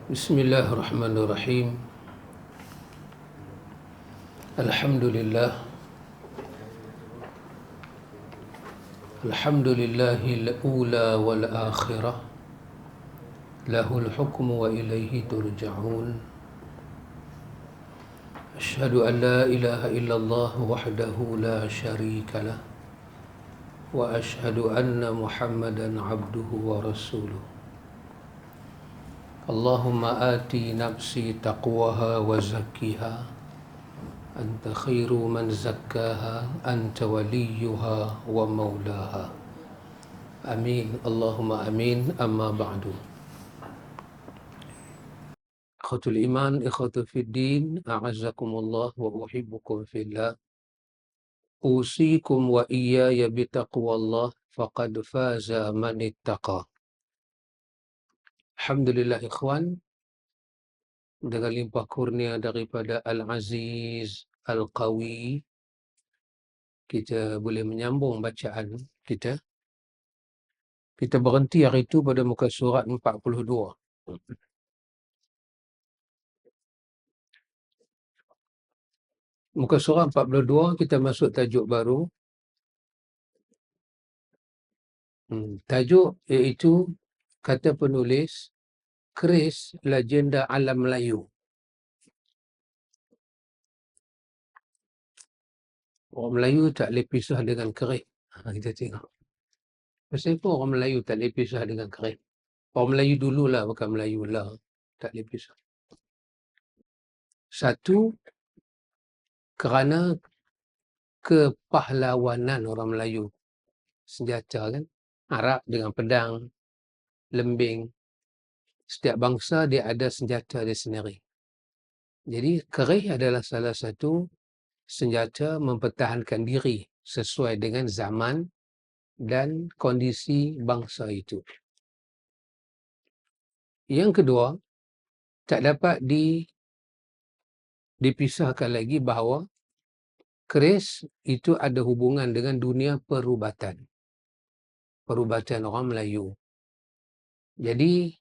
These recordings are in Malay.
Bismillahirrahmanirrahim. Alhamdulillah. Alhamdulillahil ula wal akhirah. Lahul hukmu wa ilaihi turja'un. Asyhadu an la ilaha illallah wahdahu la syarika lah. Wa asyhadu anna Muhammadan abduhu wa rasuluh. Allahumma ati nafsi taqwaha wa zakkiha. Anta khairu man zakkaha, anta waliyuha wa maulaha. Amin, Allahumma amin, amma ba'du. Akhwatul iman, ikhwatu fiddin, a'azzakumullah wa uhibbukum fillah. Usikum wa iyaya bitaqwallah, faqad faza man ittaqa. Alhamdulillah ikhwan, dengan limpah kurnia daripada Al-Aziz Al-Qawi, kita boleh menyambung bacaan kita. Kita berhenti hari itu pada muka surat 42. Muka surat 42 kita masuk tajuk baru. Tajuk iaitu kata penulis, keris legenda alam Melayu. Orang Melayu tak boleh pisah dengan keris. Kita tengok. Pasal apa orang Melayu tak boleh pisah dengan keris? Orang Melayu dululah, bukan Melayu lah. Tak boleh pisah. Satu, kerana kepahlawanan orang Melayu. Senjata kan. Arab dengan pedang, lembing. Setiap bangsa dia ada senjata dia sendiri. Jadi keris adalah salah satu senjata mempertahankan diri sesuai dengan zaman dan kondisi bangsa itu. Yang kedua, tak dapat dipisahkan lagi bahawa keris itu ada hubungan dengan dunia perubatan. Perubatan orang Melayu. Jadi,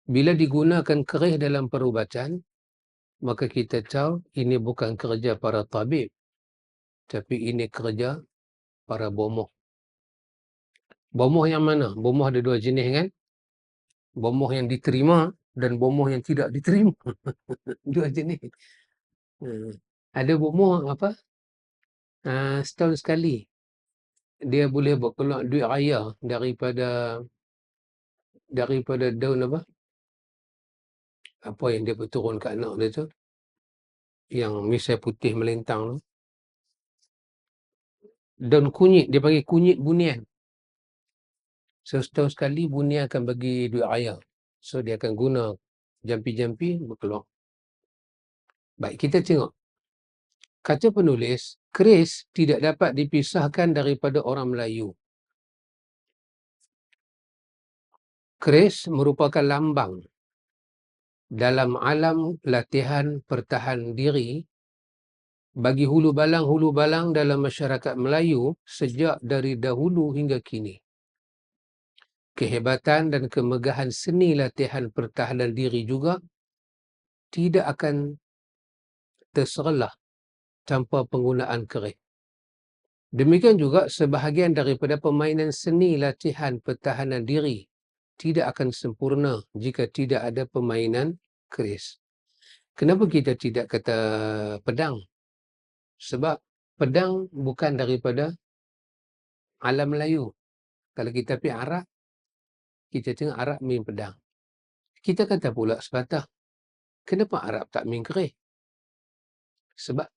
bila digunakan keris dalam perubatan, maka kita tahu ini bukan kerja para tabib, tapi ini kerja para bomoh. Bomoh yang mana? Bomoh ada dua jenis kan? Bomoh yang diterima dan bomoh yang tidak diterima. Dua jenis. Ada bomoh apa? Setahun sekali. Dia boleh berkeluar duit raya daripada daun apa? Apa yang dia berturun kat anak dia tu? Yang misai putih melintang tu. Daun kunyit, dia panggil kunyit bunian. So, setahun sekali bunian akan bagi duit raya. So, dia akan guna jampi-jampi berkeluar. Baik, kita tengok. Kata penulis, keris tidak dapat dipisahkan daripada orang Melayu. Keris merupakan lambang dalam alam latihan pertahan diri bagi hulu balang dalam masyarakat Melayu sejak dari dahulu hingga kini. Kehebatan dan kemegahan seni latihan pertahanan diri juga tidak akan terserlah tanpa penggunaan keris. Demikian juga sebahagian daripada permainan seni latihan pertahanan diri tidak akan sempurna jika tidak ada permainan keris. Kenapa kita tidak kata pedang? Sebab pedang bukan daripada alam Melayu. Kalau kita pergi Arab, kita tengok Arab main pedang. Kita kata pula sepatah, kenapa Arab tak main keris? Sebab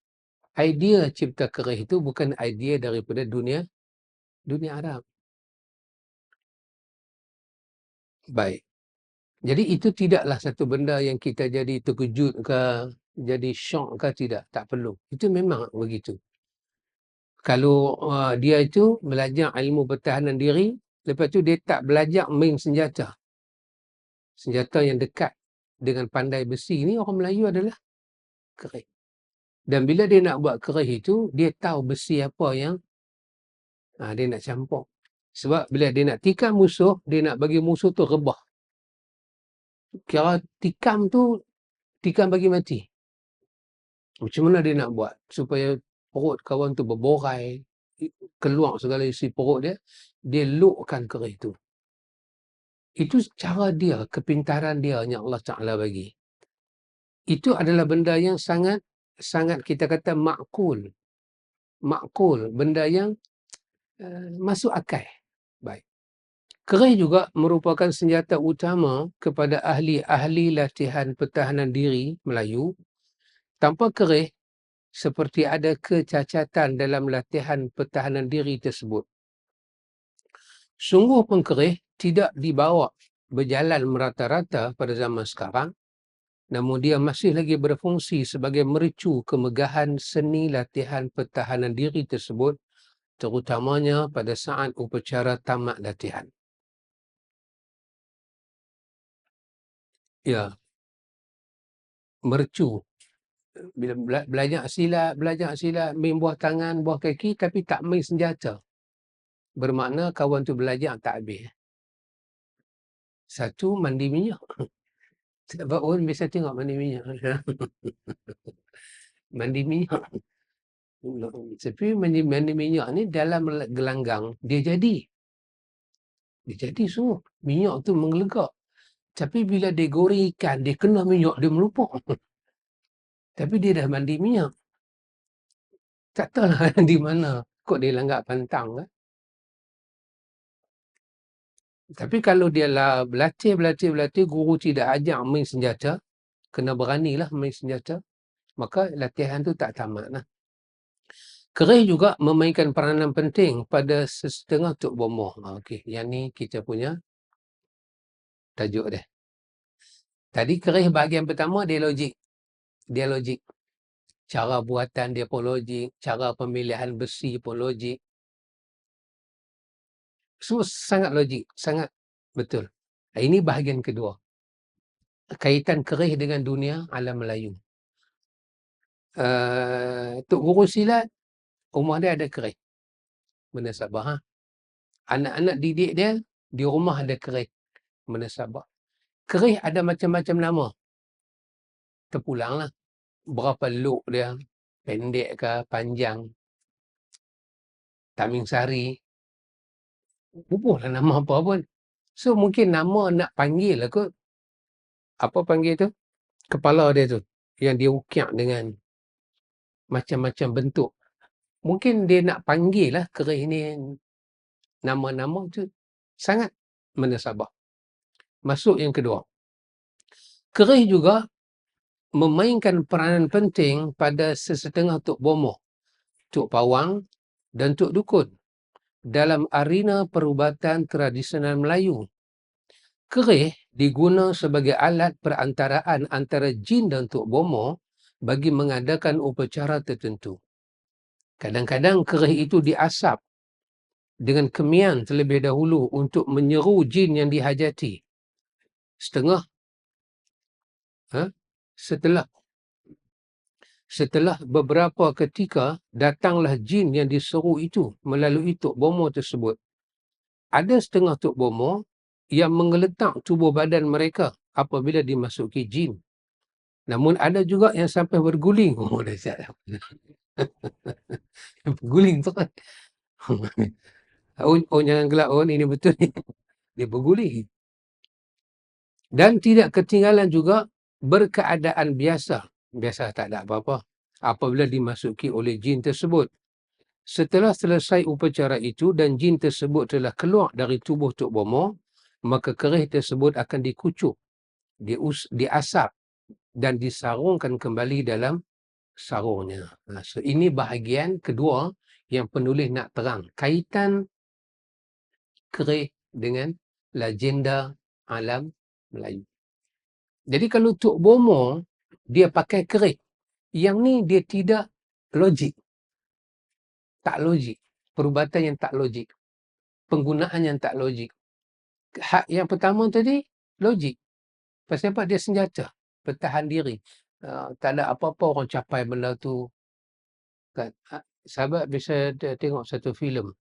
idea cipta keris itu bukan idea daripada dunia Arab. Baik. Jadi itu tidaklah satu benda yang kita jadi terkejut ke, jadi syok ke, tidak. Tak perlu. Itu memang begitu. Kalau dia itu belajar ilmu pertahanan diri, lepas tu dia tak belajar main senjata. Senjata yang dekat dengan pandai besi ni orang Melayu adalah keris. Dan bila dia nak buat keris itu, dia tahu besi apa yang dia nak campur. Sebab bila dia nak tikam musuh, dia nak bagi musuh tu rebah. Kira tikam bagi mati. Macam mana dia nak buat supaya perut kawan tu berborai, keluar segala isi perut dia, dia lokkan kerih tu. Itu cara dia, kepintaran dia yang Allah Ta'ala bagi. Itu adalah benda yang sangat kita kata makul, benda yang masuk akal. Baik. Kerih juga merupakan senjata utama kepada ahli-ahli latihan pertahanan diri Melayu. Tanpa kerih, seperti ada kecacatan dalam latihan pertahanan diri tersebut. Sungguh pun kerih tidak dibawa berjalan merata-rata pada zaman sekarang, namun dia masih lagi berfungsi sebagai mercu kemegahan seni latihan pertahanan diri tersebut, terutamanya pada saat upacara tamat latihan. Ya, mercu. Bila belajar silat, main buah tangan, buah kaki, tapi tak main senjata. Bermakna kawan tu belajar tak habis. Satu, mandi minyak. Sebab orang biasa tengok mandi minyak. Mandi minyak. Tapi mandi minyak ni dalam gelanggang, dia jadi. Dia jadi semua. Minyak tu menggelegak. Tapi bila dia goreng ikan, dia kena minyak, dia melupak. Tapi dia dah mandi minyak. Tak tahulah di mana. Kok dia langgak pantang kan? Tapi kalau dia lah berlatih, guru tidak ajar main senjata, kena beranilah main senjata, maka latihan tu tak tamat lah. Kerih juga memainkan peranan penting pada sesetengah tok bomoh. Okey, yang ni kita punya tajuk dia. Tadi kerih bahagian pertama dia logik. Cara buatan dia pun logik, cara pemilihan besi pun logik. Semua sangat logik, sangat betul. Ini bahagian kedua. Kaitan kerih dengan dunia alam Melayu. Tok guru silat, rumah dia ada kerih. Benda Sabah. Anak-anak didik dia, di rumah ada kerih. Benda Sabah. Kerih ada macam-macam nama. Terpulanglah. Berapa luk dia, pendek ke, panjang, taming sari. Bubuhlah nama apa pun. So mungkin nama nak panggil lah kot. Apa panggil tu? Kepala dia tu. Yang dia ukiak dengan macam-macam bentuk. Mungkin dia nak panggil lah kerih ni nama-nama tu. Sangat menasabah. Masuk yang kedua. Kerih juga memainkan peranan penting pada sesetengah tok bomoh, tok pawang dan tok dukun dalam arena perubatan tradisional Melayu. Kerih diguna sebagai alat perantaraan antara jin dan tok bomoh bagi mengadakan upacara tertentu. Kadang-kadang kerih itu diasap dengan kemian terlebih dahulu untuk menyeru jin yang dihajati. Setelah beberapa ketika, datanglah jin yang diseru itu melalui tok bomoh tersebut. Ada setengah tok bomoh yang menggeletak tubuh badan mereka apabila dimasuki jin. Namun ada juga yang sampai berguling. Oh, dahsyat. Berguling tu kan. Oh, jangan gelak. Oh, ini betul ni. Dia berguling. Dan tidak ketinggalan juga berkeadaan biasa. Biasa tak ada apa-apa. Apabila dimasuki oleh jin tersebut. Setelah selesai upacara itu dan jin tersebut telah keluar dari tubuh tok bomoh, maka kerih tersebut akan dikucuk, diasap dan disarungkan kembali dalam sarungnya. So ini bahagian kedua yang penulis nak terang. Kaitan kerih dengan legenda alam Melayu. Jadi kalau tok bomoh, dia pakai kerih. Yang ni dia tidak logik. Tak logik. Perubatan yang tak logik. Penggunaan yang tak logik. Hak yang pertama tadi, logik. Pasal apa? Dia senjata. Pertahan diri. Tak ada apa-apa orang capai benda tu. Kan? Sahabat bisa tengok satu filem.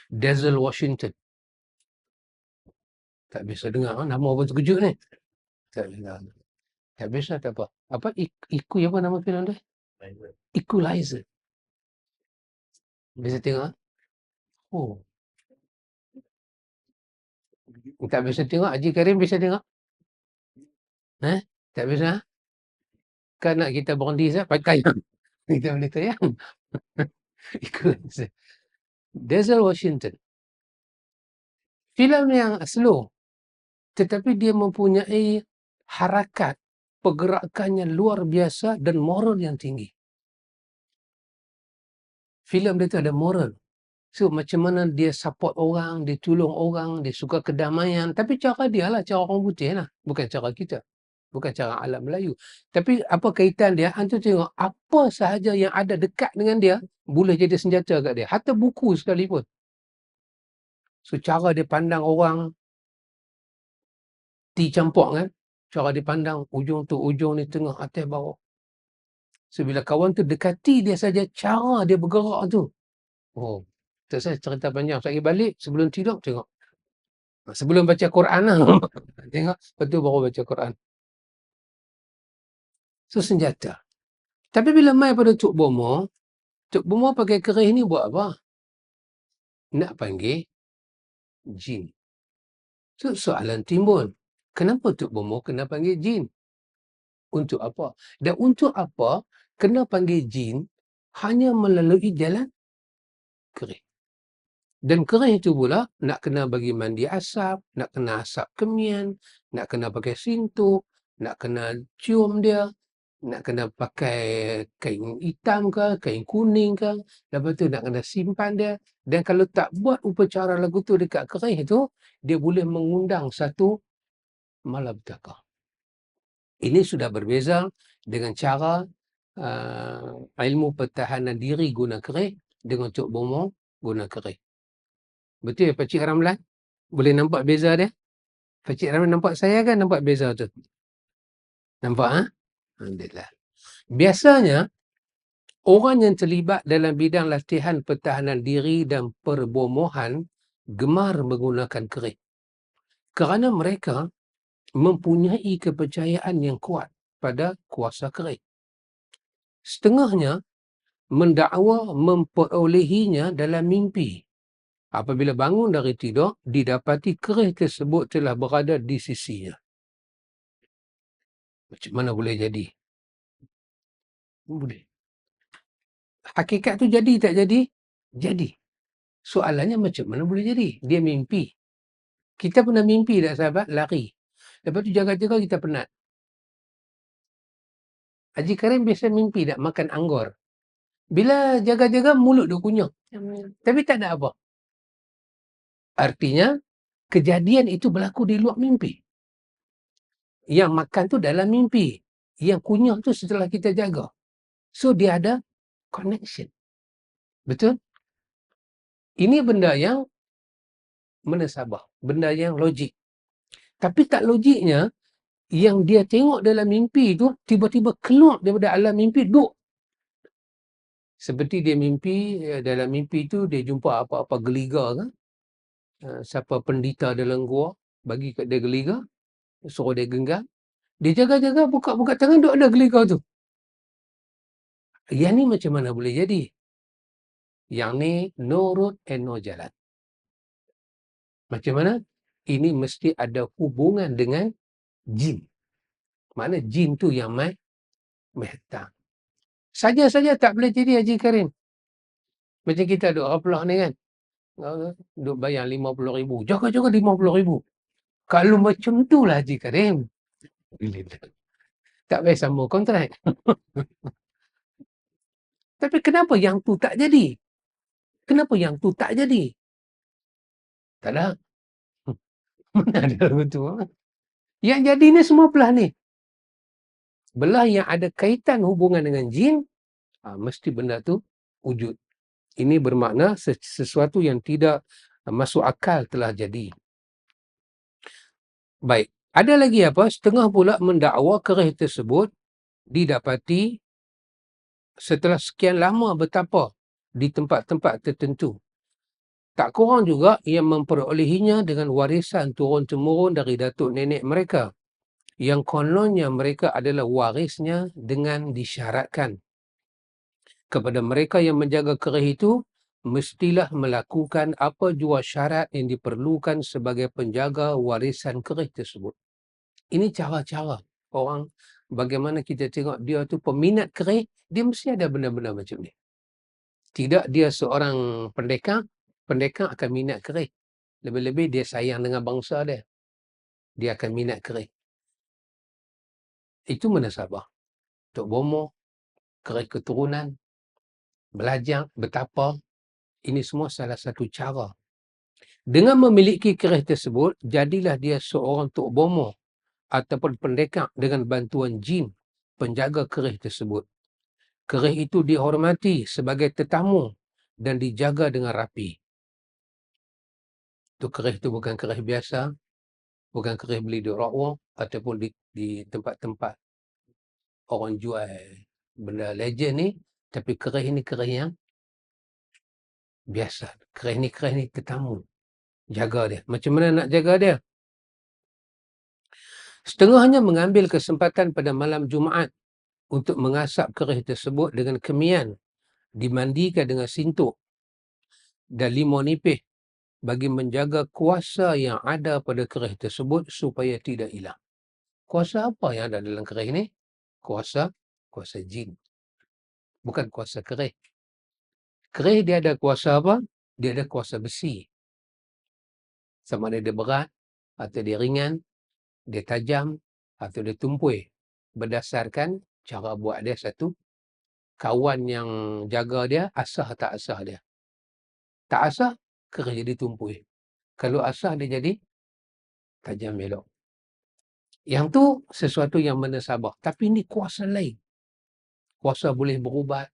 Denzel Washington. Tak biasa dengar, nama apa terkejut ni? Tak dengar. Tak biasa tak apa. Apa, apa nama filem dia? Equalizer. Biasa tengok? Oh, tak biasa tengok. Haji Karim biasa tengok? Tak biasa? Kan nak kita berhenti sah, pakai yang kita boleh tayang. Equalizer. Denzel Washington. Filem yang slow, tetapi dia mempunyai harakat, pergerakannya luar biasa dan moral yang tinggi. Filem dia tu ada moral. So macam mana dia support orang, dia tolong orang, dia suka kedamaian. Tapi cara dia lah, cara orang putih lah. Bukan cara kita. Bukan cara alam Melayu. Tapi apa kaitan dia? Antu tengok apa sahaja yang ada dekat dengan dia, boleh jadi senjata kat dia. Hatta buku sekalipun. So cara dia pandang orang, campur kan. Cara dia pandang ujung tu, ujung ni, tengah, atas, bawah. So bila kawan tu dekati dia saja, cara dia bergerak tu. Oh, tak saya cerita panjang. Saya balik sebelum tidur tengok. Sebelum baca Quran lah. Tengok, lepas tu baru baca Quran. So senjata. Tapi bila mai pada Tok Bomo pakai kerih ni buat apa? Nak panggil jin. So soalan timbul. Kenapa Tok Bomo kena panggil jin? Untuk apa? Dan untuk apa kena panggil jin hanya melalui jalan kerih? Dan kerih itu pula nak kena bagi mandi asap, nak kena asap kemian, nak kena pakai sintuk, nak kena cium dia, nak kena pakai kain hitam ke, kain kuning ke, lepas tu nak kena simpan dia. Dan kalau tak buat upacara lagu tu dekat kerih itu, dia boleh mengundang satu malapetaka. Ini sudah berbeza dengan cara ilmu pertahanan diri guna kerih dengan Tok Bomo guna kerih. Betul ya Pakcik Ramlan? Boleh nampak beza dia? Pakcik Ramlan nampak saya kan nampak beza tu? Nampak ha? Alhamdulillah. Biasanya orang yang terlibat dalam bidang latihan pertahanan diri dan perbomohan gemar menggunakan kerih. Kerana mereka mempunyai kepercayaan yang kuat pada kuasa kerih. Setengahnya mendakwa memperolehinya dalam mimpi. Apabila bangun dari tidur, didapati kerih tersebut telah berada di sisinya. Macam mana boleh jadi? Boleh. Hakikat tu jadi tak jadi? Jadi. Soalannya macam mana boleh jadi? Dia mimpi. Kita pernah mimpi tak sahabat? Lari. Lepas tu jaga-jaga kita penat. Haji Karim biasa mimpi tak makan anggur. Bila jaga-jaga mulut dia kunyah. Tapi tak ada apa. Artinya kejadian itu berlaku di luar mimpi. Yang makan tu dalam mimpi. Yang kunyah tu setelah kita jaga. So dia ada connection. Betul? Ini benda yang menasabah. Benda yang logik. Tapi tak logiknya yang dia tengok dalam mimpi tu tiba-tiba keluar daripada alam mimpi duk. Seperti dia mimpi, dalam mimpi tu dia jumpa apa-apa geliga kan. Siapa pendita dalam gua bagi kat dia geliga, suruh dia genggam. Dia jaga-jaga buka-buka tangan duk ada geliga tu. Yang ni macam mana boleh jadi? Yang ni no road and no jalan. Macam mana? Ini mesti ada hubungan dengan jin. Mana jin tu yang mai datang. Saja-saja tak boleh jadi Haji Karim. Macam kita duk raplah ni kan. Duk bayar 50,000. Jaga-jaga 50,000. Kalau macam tu lah Haji Karim. Tak payah sama kontrak. Tapi kenapa yang tu tak jadi? Kenapa yang tu tak jadi? Tak ada. Mana ada betul? Yang jadi ni semua belah ni. Belah yang ada kaitan hubungan dengan jin, mesti benda tu wujud. Ini bermakna sesuatu yang tidak masuk akal telah jadi. Baik. Ada lagi apa? Setengah pula mendakwa kerih tersebut didapati setelah sekian lama bertapa di tempat-tempat tertentu. Tak kurang juga yang memperolehinya dengan warisan turun-temurun dari datuk nenek mereka, yang kononnya mereka adalah warisnya dengan disyaratkan kepada mereka yang menjaga kerih itu, mestilah melakukan apa jua syarat yang diperlukan sebagai penjaga warisan kerih tersebut. Ini cara-cara orang, bagaimana kita tengok dia tu peminat kerih, dia mesti ada benda-benda macam ni. Tidak dia seorang pendekar, pendekar akan minat kerih. Lebih-lebih dia sayang dengan bangsa dia, dia akan minat kerih. Itu mana Sabah. Tok Bomo, kerih keturunan, belajar betapa ini semua salah satu cara. Dengan memiliki kerih tersebut, jadilah dia seorang Tok Bomo ataupun pendekar dengan bantuan jin penjaga kerih tersebut. Kerih itu dihormati sebagai tetamu dan dijaga dengan rapi. Itu kerih itu bukan kerih biasa, bukan kerih beli di Rockwork ataupun di tempat-tempat orang jual benda legend ni, tapi kerih ni kerih yang biasa. Kerih ni tetamu. Jaga dia. Macam mana nak jaga dia? Setengahnya mengambil kesempatan pada malam Jumaat untuk mengasap kerih tersebut dengan kemian, dimandikan dengan sintuk dan limau nipis bagi menjaga kuasa yang ada pada kerih tersebut supaya tidak hilang. Kuasa apa yang ada dalam kerih ni? Kuasa jin. Bukan kuasa kerih. Kerih dia ada kuasa apa? Dia ada kuasa besi. Sama ada dia berat, atau dia ringan, dia tajam, atau dia tumpul. Berdasarkan cara buat dia satu, kawan yang jaga dia, asah tak asah dia. Tak asah, kerih jadi tumpul. Kalau asah dia jadi tajam elok. Yang tu sesuatu yang menasabah. Tapi ini kuasa lain. Kuasa boleh berubat.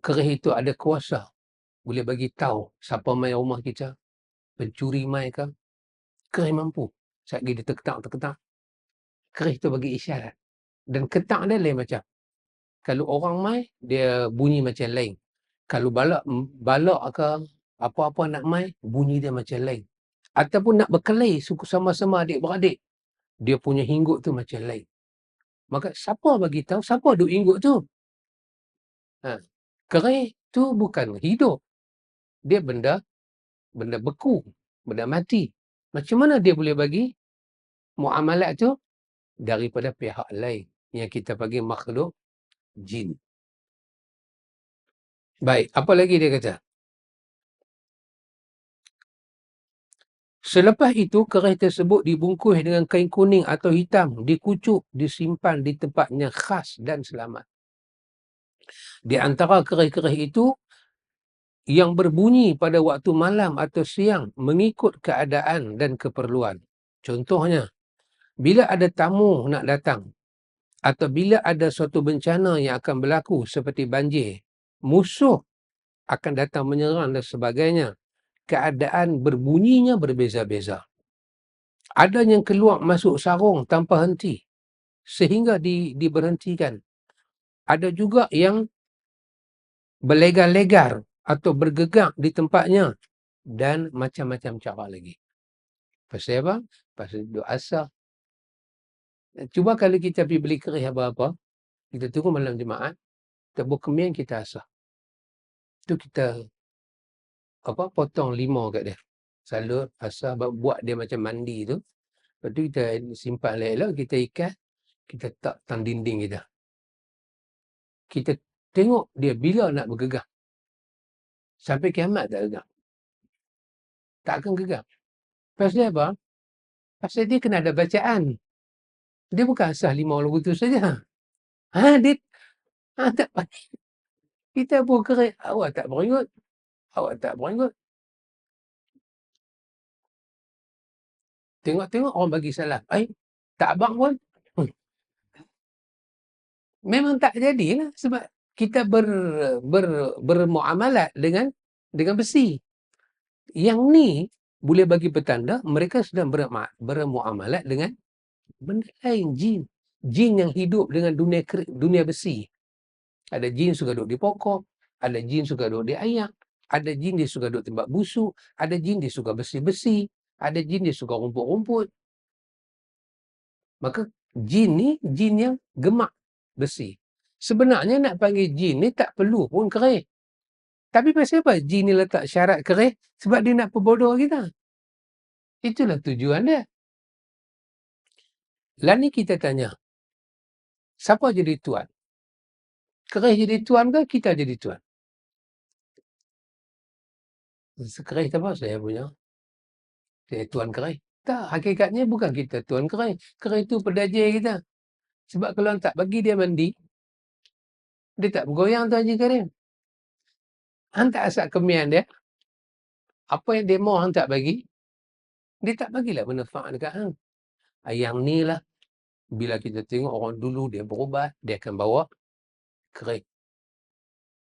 Kerih itu ada kuasa. Boleh bagi tahu siapa mai rumah kita. Pencuri mai ke. Kerih mampu. Saat dia terketak. Kerih tu bagi isyarat. Dan ketak dia lain macam. Kalau orang mai, dia bunyi macam lain. Kalau balak ke apa-apa nak mai, bunyi dia macam lain. Ataupun nak berkelahi suku sama-sama adik-beradik, dia punya hinggut tu macam lain. Maka siapa bagi tahu siapa duk hinggut tu? Kerih tu bukan hidup. Dia benda beku, benda mati. Macam mana dia boleh bagi muamalat tu? Daripada pihak lain yang kita panggil makhluk jin. Baik, apa lagi dia kata? Selepas itu, kerih tersebut dibungkus dengan kain kuning atau hitam, dikucuk, disimpan di tempatnya khas dan selamat. Di antara kerih-kerih itu, yang berbunyi pada waktu malam atau siang mengikut keadaan dan keperluan. Contohnya, bila ada tamu nak datang atau bila ada suatu bencana yang akan berlaku seperti banjir, musuh akan datang menyerang dan sebagainya, keadaan berbunyinya berbeza-beza. Ada yang keluar masuk sarung tanpa henti sehingga diberhentikan. Ada juga yang berlegar-legar atau bergegak di tempatnya dan macam-macam cara lagi. Pasal apa? Pasal duk asah. Cuba kalau kita pergi beli kerih apa-apa, kita turun malam Jumaat, kita buat kemian, kita asah. Tu kita potong limau kat dia. Salut, asah, buat dia macam mandi tu. Lepas tu kita simpan elok-elok, kita ikat, kita tak tang dinding kita. Kita tengok dia bila nak bergegar. Sampai kiamat tak gegar. Tak akan gegar. Pasal apa? Pasal dia kena ada bacaan. Dia bukan asah limau lagu tu saja. Dia tak pakai. Kita pun kerih, awak tak beringut. Awak tak beringut. Tengok-tengok orang bagi salam. Tak abang pun. Memang tak jadilah sebab kita bermuamalat dengan besi. Yang ni boleh bagi petanda mereka sedang bermuamalat dengan benda lain, jin. Jin yang hidup dengan dunia besi. Ada jin suka duduk di pokok, ada jin suka duduk di air, Ada jin dia suka duduk tempat busuk, ada jin dia suka besi-besi, ada jin dia suka rumput-rumput. Maka jin ni jin yang gemak besi. Sebenarnya nak panggil jin ni tak perlu pun kerih. Tapi pasal apa jin ni letak syarat kerih? Sebab dia nak perbodoh kita. Itulah tujuan dia. Lah ni kita tanya, siapa jadi tuan? Kerih jadi tuan ke kita jadi tuan? Kerih tu apa saya punya? Saya tuan kerih. Tak, hakikatnya bukan kita tuan kerih. Kerih tu pedajir kita. Sebab kalau tak bagi dia mandi, dia tak bergoyang tu Haji Karim. Hang tak asal kemian dia, apa yang dia mau hang tak bagi, dia tak bagilah manfaat dekat hang. Yang ni lah, bila kita tengok orang dulu dia berubat, dia akan bawa kerih.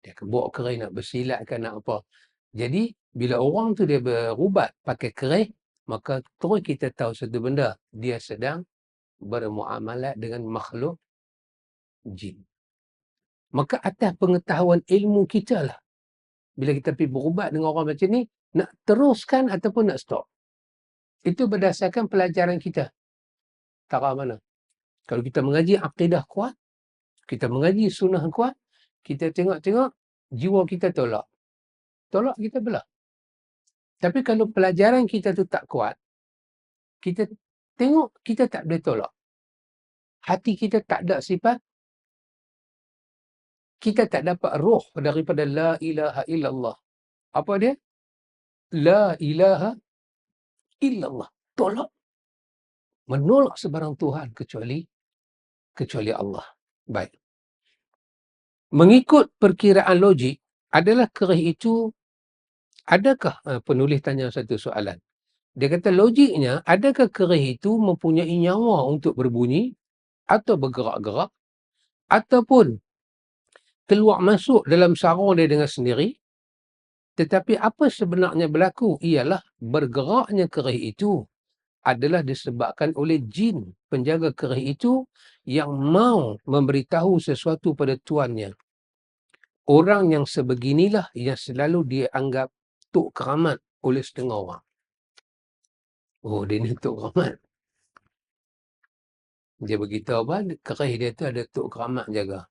Dia akan bawa kerih nak bersilatkan nak apa. Jadi, bila orang tu dia berubat pakai kerih, maka terus kita tahu satu benda, dia sedang bermuamalat dengan makhluk jin. Maka atas pengetahuan ilmu kita lah, bila kita pergi berubat dengan orang macam ni, nak teruskan ataupun nak stop. Itu berdasarkan pelajaran kita. Tak mana. Kalau kita mengaji akidah kuat, kita mengaji sunnah kuat, kita tengok-tengok, jiwa kita tolak. Tolak kita belah. Tapi kalau pelajaran kita tu tak kuat, kita tengok, kita tak boleh tolak. Hati kita tak ada sifat, kita tak dapat roh daripada la ilaha illallah. Apa dia? La ilaha illallah. Tolak. Menolak sebarang Tuhan kecuali Allah. Baik. Mengikut perkiraan logik, adalah kerih itu, adakah, penulis tanya satu soalan. Dia kata logiknya, adakah kerih itu mempunyai nyawa untuk berbunyi, atau bergerak-gerak, ataupun keluar masuk dalam sarung dia dengan sendiri. Tetapi apa sebenarnya berlaku ialah bergeraknya kerih itu adalah disebabkan oleh jin penjaga kerih itu yang mau memberitahu sesuatu pada tuannya. Orang yang sebeginilah yang selalu dianggap Tok Keramat oleh setengah orang. Oh, dia ni Tok Keramat. Dia beritahu apa? Kerih dia tu ada Tok Keramat jaga.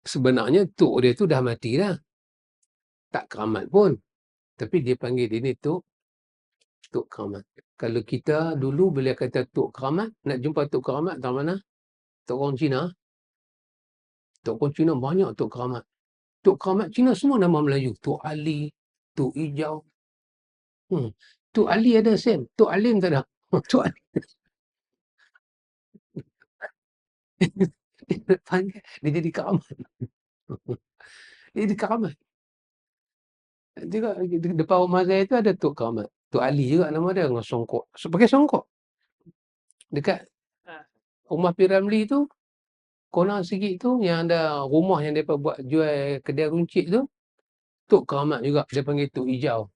Sebenarnya Tok dia tu dah mati dah. Tak keramat pun. Tapi dia panggil dia ni Tok Keramat. Kalau kita dulu bila kata Tok Keramat, nak jumpa Tok Keramat tak mana? Tok orang Cina. Tok orang Cina banyak Tok Keramat. Tok Keramat Cina semua nama Melayu. Tok Ali, Tok Hijau. Tok Ali ada Sam. Tok Alim tak ada. Tok Ali. Dia jadi keramat. Dia jadi keramat. Juga depan rumah saya tu ada Tok Keramat. Tok Ali juga nama dia dengan songkok. Pakai songkok. Dekat rumah P. Ramlee tu, corner sikit tu, yang ada rumah yang mereka buat jual kedai runcit tu, Tok Keramat juga. Dia panggil Tok Hijau.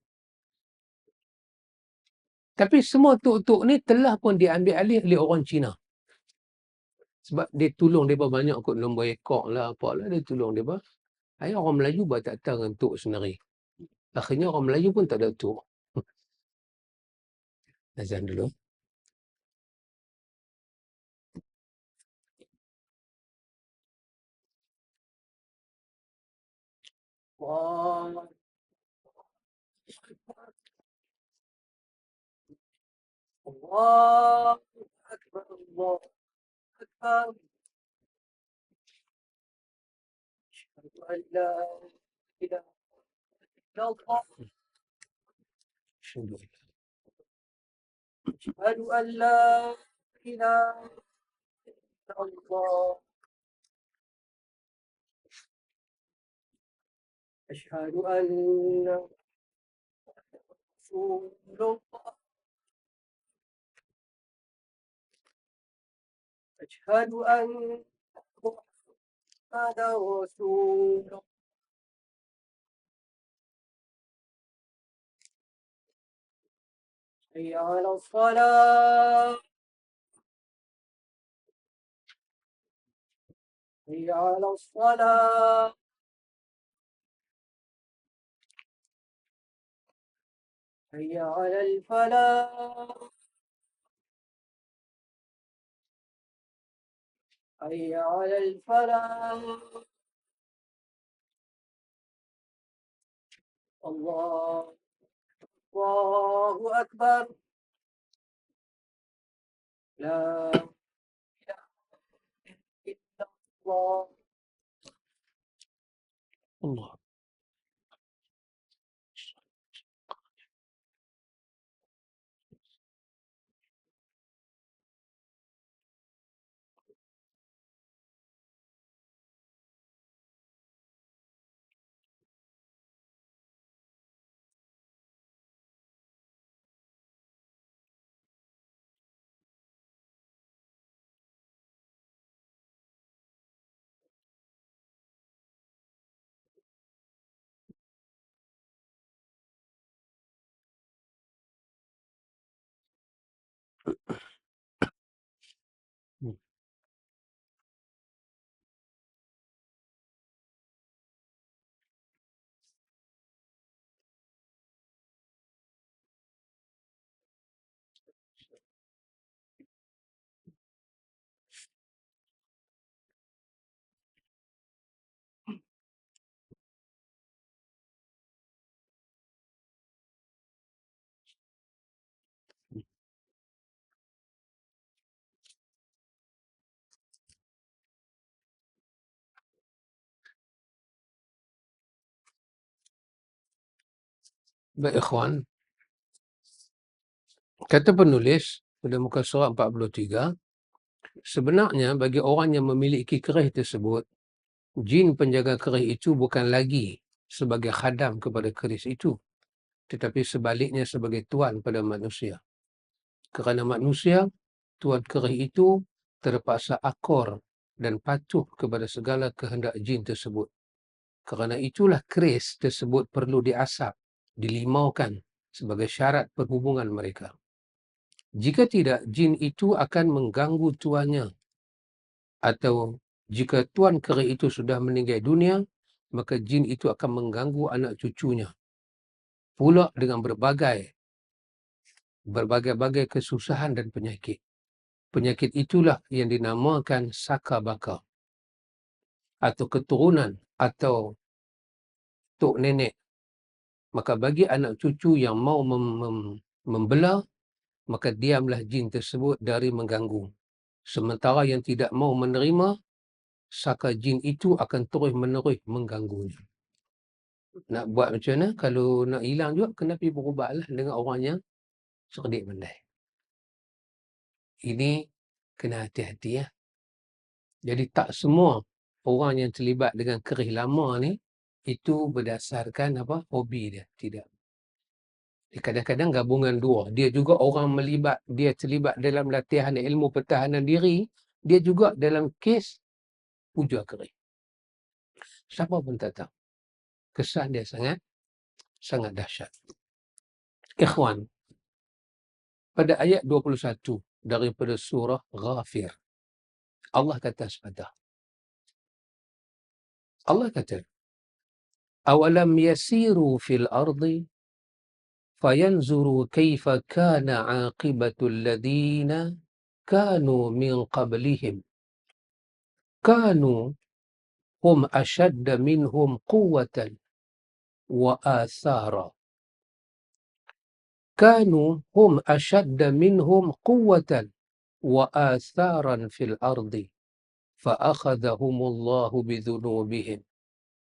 Tapi semua tok-tok ni telah pun diambil alih oleh orang Cina. Sebab dia tolong mereka banyak kot lomba ekor lah, apalah dia tolong mereka. Akhirnya orang Melayu buat tak tahu dengan tok sendiri. Akhirnya orang Melayu pun tak ada tok. Azan dulu. Allah Akbar, Allah Akbar. Asyhadu an la ilaha illallah. Asyhadu an la ilaha illallah. Asyhadu anna Rasulullah. Asyhadu anna Muhammadar Rasulullah. Hayya 'alas salah. Hayya 'alas salah. حي على الفلاح حي على الفلاح الله الله أكبر لا إله إلا الله الله Baik ikhwan, kata penulis pada muka surat 43, sebenarnya bagi orang yang memiliki keris tersebut, jin penjaga keris itu bukan lagi sebagai khadam kepada keris itu, tetapi sebaliknya sebagai tuan pada manusia. Kerana manusia, tuan keris itu terpaksa akor dan patuh kepada segala kehendak jin tersebut. Kerana itulah keris tersebut perlu diasap, dilimaukan sebagai syarat perhubungan mereka. Jika tidak, jin itu akan mengganggu tuannya, atau jika tuan keris itu sudah meninggal dunia, maka jin itu akan mengganggu anak cucunya pula dengan berbagai-bagai kesusahan dan penyakit. Penyakit itulah yang dinamakan saka baka, atau keturunan atau tok nenek. Maka bagi anak cucu yang mau membelah, maka diamlah jin tersebut dari mengganggu. Sementara yang tidak mau menerima, saka jin itu akan terus-menerus mengganggunya. Nak buat macam mana? Kalau nak hilang juga, kena pergi berubatlah dengan orang yang cerdik pandai. Ini kena hati-hati ya. Jadi tak semua orang yang terlibat dengan keris lama ni, itu berdasarkan apa? Hobi dia. Tidak. Kadang-kadang gabungan dua. Dia juga orang dia terlibat dalam latihan ilmu pertahanan diri, dia juga dalam kes puja keris. Siapa pun tak tahu. Kesan dia sangat dahsyat. Ikhwan, pada ayat 21 daripada surah Ghafir, Allah kata sepatah. Allah kata, "Awalam yasiru fil ardi fayanzuru kaifa kana 'aqibatul ladina kanu min qablihim kanu hum ashadda minhum quwwatan wa athara kanu hum ashadda minhum quwwatan wa atharan fil ardi fa akhadhahumullahu bidhunubihim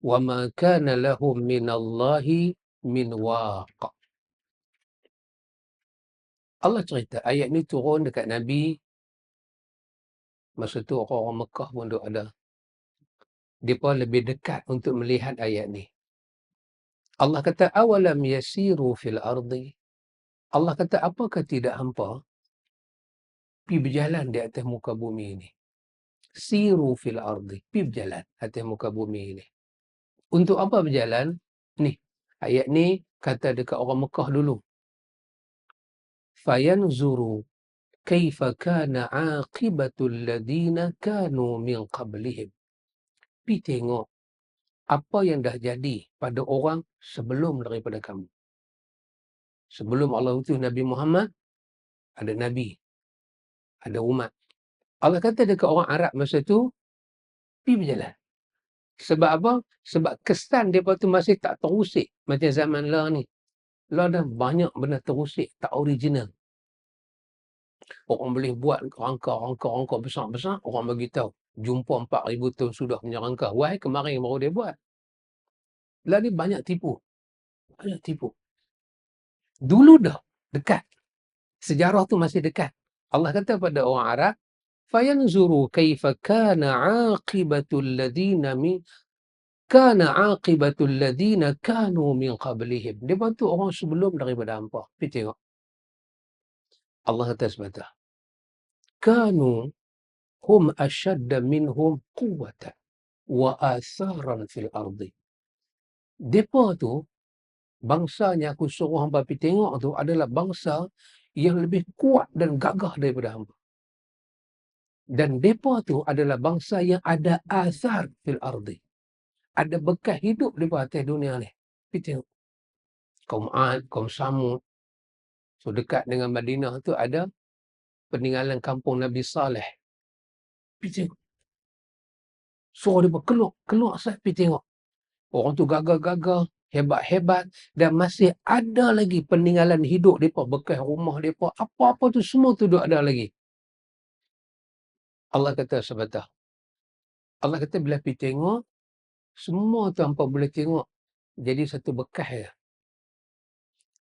wa ma kana lahum minallahi min waq." Allah cerita ayat ni turun dekat Nabi masa tu orang Mekah pun duk ada. Mereka lebih dekat untuk melihat ayat ni. Allah kata, awalam yasiru fil ardi. Allah kata, apakah tidak hampa pi berjalan di atas muka bumi ini? Siru fil ardi. Pi berjalan atas muka bumi ini. Untuk apa berjalan? Ni, ayat ni kata dekat orang Mekah dulu. Fayanzuru kaifa kana aqibatul ladina kanu min qablihim. Pi tengok apa yang dah jadi pada orang sebelum daripada kamu. Sebelum Allah utus Nabi Muhammad, ada Nabi, ada umat. Allah kata dekat orang Arab masa tu, pergi berjalan. Sebab apa? Sebab kesan mereka tu masih tak terusik macam zaman lah ni. Lah dah banyak benda terusik, tak original. Orang boleh buat rangka besar-besar, orang bagi tahu. Jumpa 4,000 tahun sudah punya rangka. Why? Kemarin baru dia buat. Lah ni banyak tipu. Banyak tipu. Dulu dah dekat. Sejarah tu masih dekat. Allah kata pada orang Arab, fayanzuru kaifa kana aqibatul ladina kanu min qablihim. Dia bantu orang sebelum daripada hampa. Pergi tengok. Allah kata sebentar. Kanu hum ashadda minhum quwwatan wa atharan fil ardi. Depa tu, bangsanya aku suruh hampa pergi tengok tu adalah bangsa yang lebih kuat dan gagah daripada hampa. Dan depa tu adalah bangsa yang ada athar fil ardi. Ada bekas hidup depa atas dunia ni. Pergi tengok. Kaum Ad, kaum Samud. So dekat dengan Madinah tu ada peninggalan kampung Nabi Saleh. Pergi tengok. Suruh depa keluar sah pergi tengok. Orang tu gagah-gagah, hebat-hebat, dan masih ada lagi peninggalan hidup depa, bekas rumah depa, apa-apa tu semua tu ada lagi. Allah kata sebentar. Allah kata bila pergi tengok, semua tu hampa boleh tengok jadi satu bekas je.